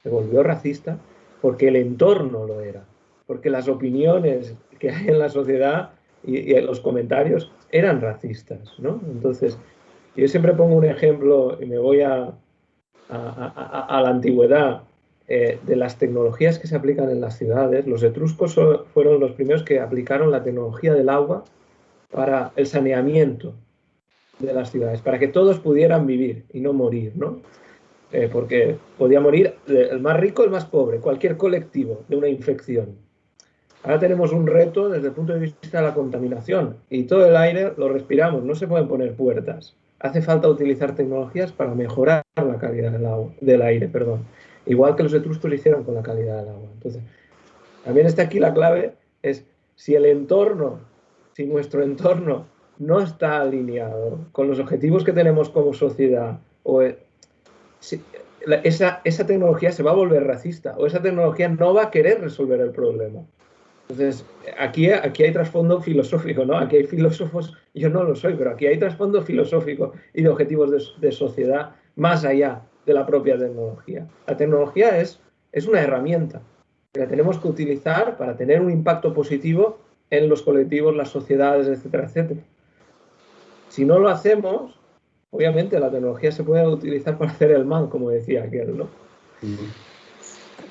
Se volvió racista porque el entorno lo era, porque las opiniones que hay en la sociedad y en los comentarios eran racistas, ¿no? Entonces, yo siempre pongo un ejemplo, y me voy a la antigüedad, de las tecnologías que se aplican en las ciudades. Los etruscos fueron los primeros que aplicaron la tecnología del agua para el saneamiento de las ciudades, para que todos pudieran vivir y no morir, ¿no? Porque podía morir el más rico, el más pobre, cualquier colectivo, de una infección. Ahora tenemos un reto desde el punto de vista de la contaminación, y todo el aire lo respiramos, no se pueden poner puertas. Hace falta utilizar tecnologías para mejorar la calidad del aire. Igual que los etruscos hicieron con la calidad del agua. Entonces, también está aquí la clave, es si nuestro entorno no está alineado con los objetivos que tenemos como sociedad, esa tecnología se va a volver racista o esa tecnología no va a querer resolver el problema. Entonces, aquí hay trasfondo filosófico, ¿no? Aquí hay filósofos, yo no lo soy, pero aquí hay trasfondo filosófico y de objetivos de sociedad más allá de la propia tecnología. La tecnología es una herramienta que la tenemos que utilizar para tener un impacto positivo en los colectivos, las sociedades, etcétera, etcétera. Si no lo hacemos, obviamente la tecnología se puede utilizar para hacer el mal, como decía aquel, ¿no?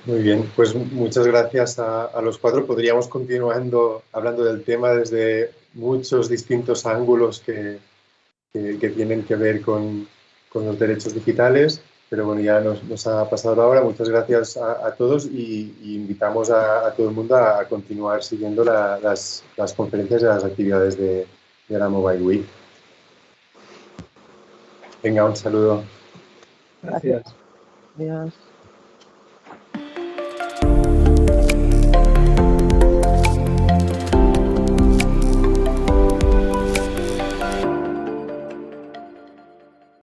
Muy bien, pues muchas gracias a los cuatro. Podríamos continuando hablando del tema desde muchos distintos ángulos que tienen que ver con los derechos digitales, pero bueno, ya nos ha pasado la hora. Muchas gracias a todos y invitamos a todo el mundo a continuar siguiendo las conferencias y las actividades de la Mobile Week. Venga, un saludo. Gracias. Adiós.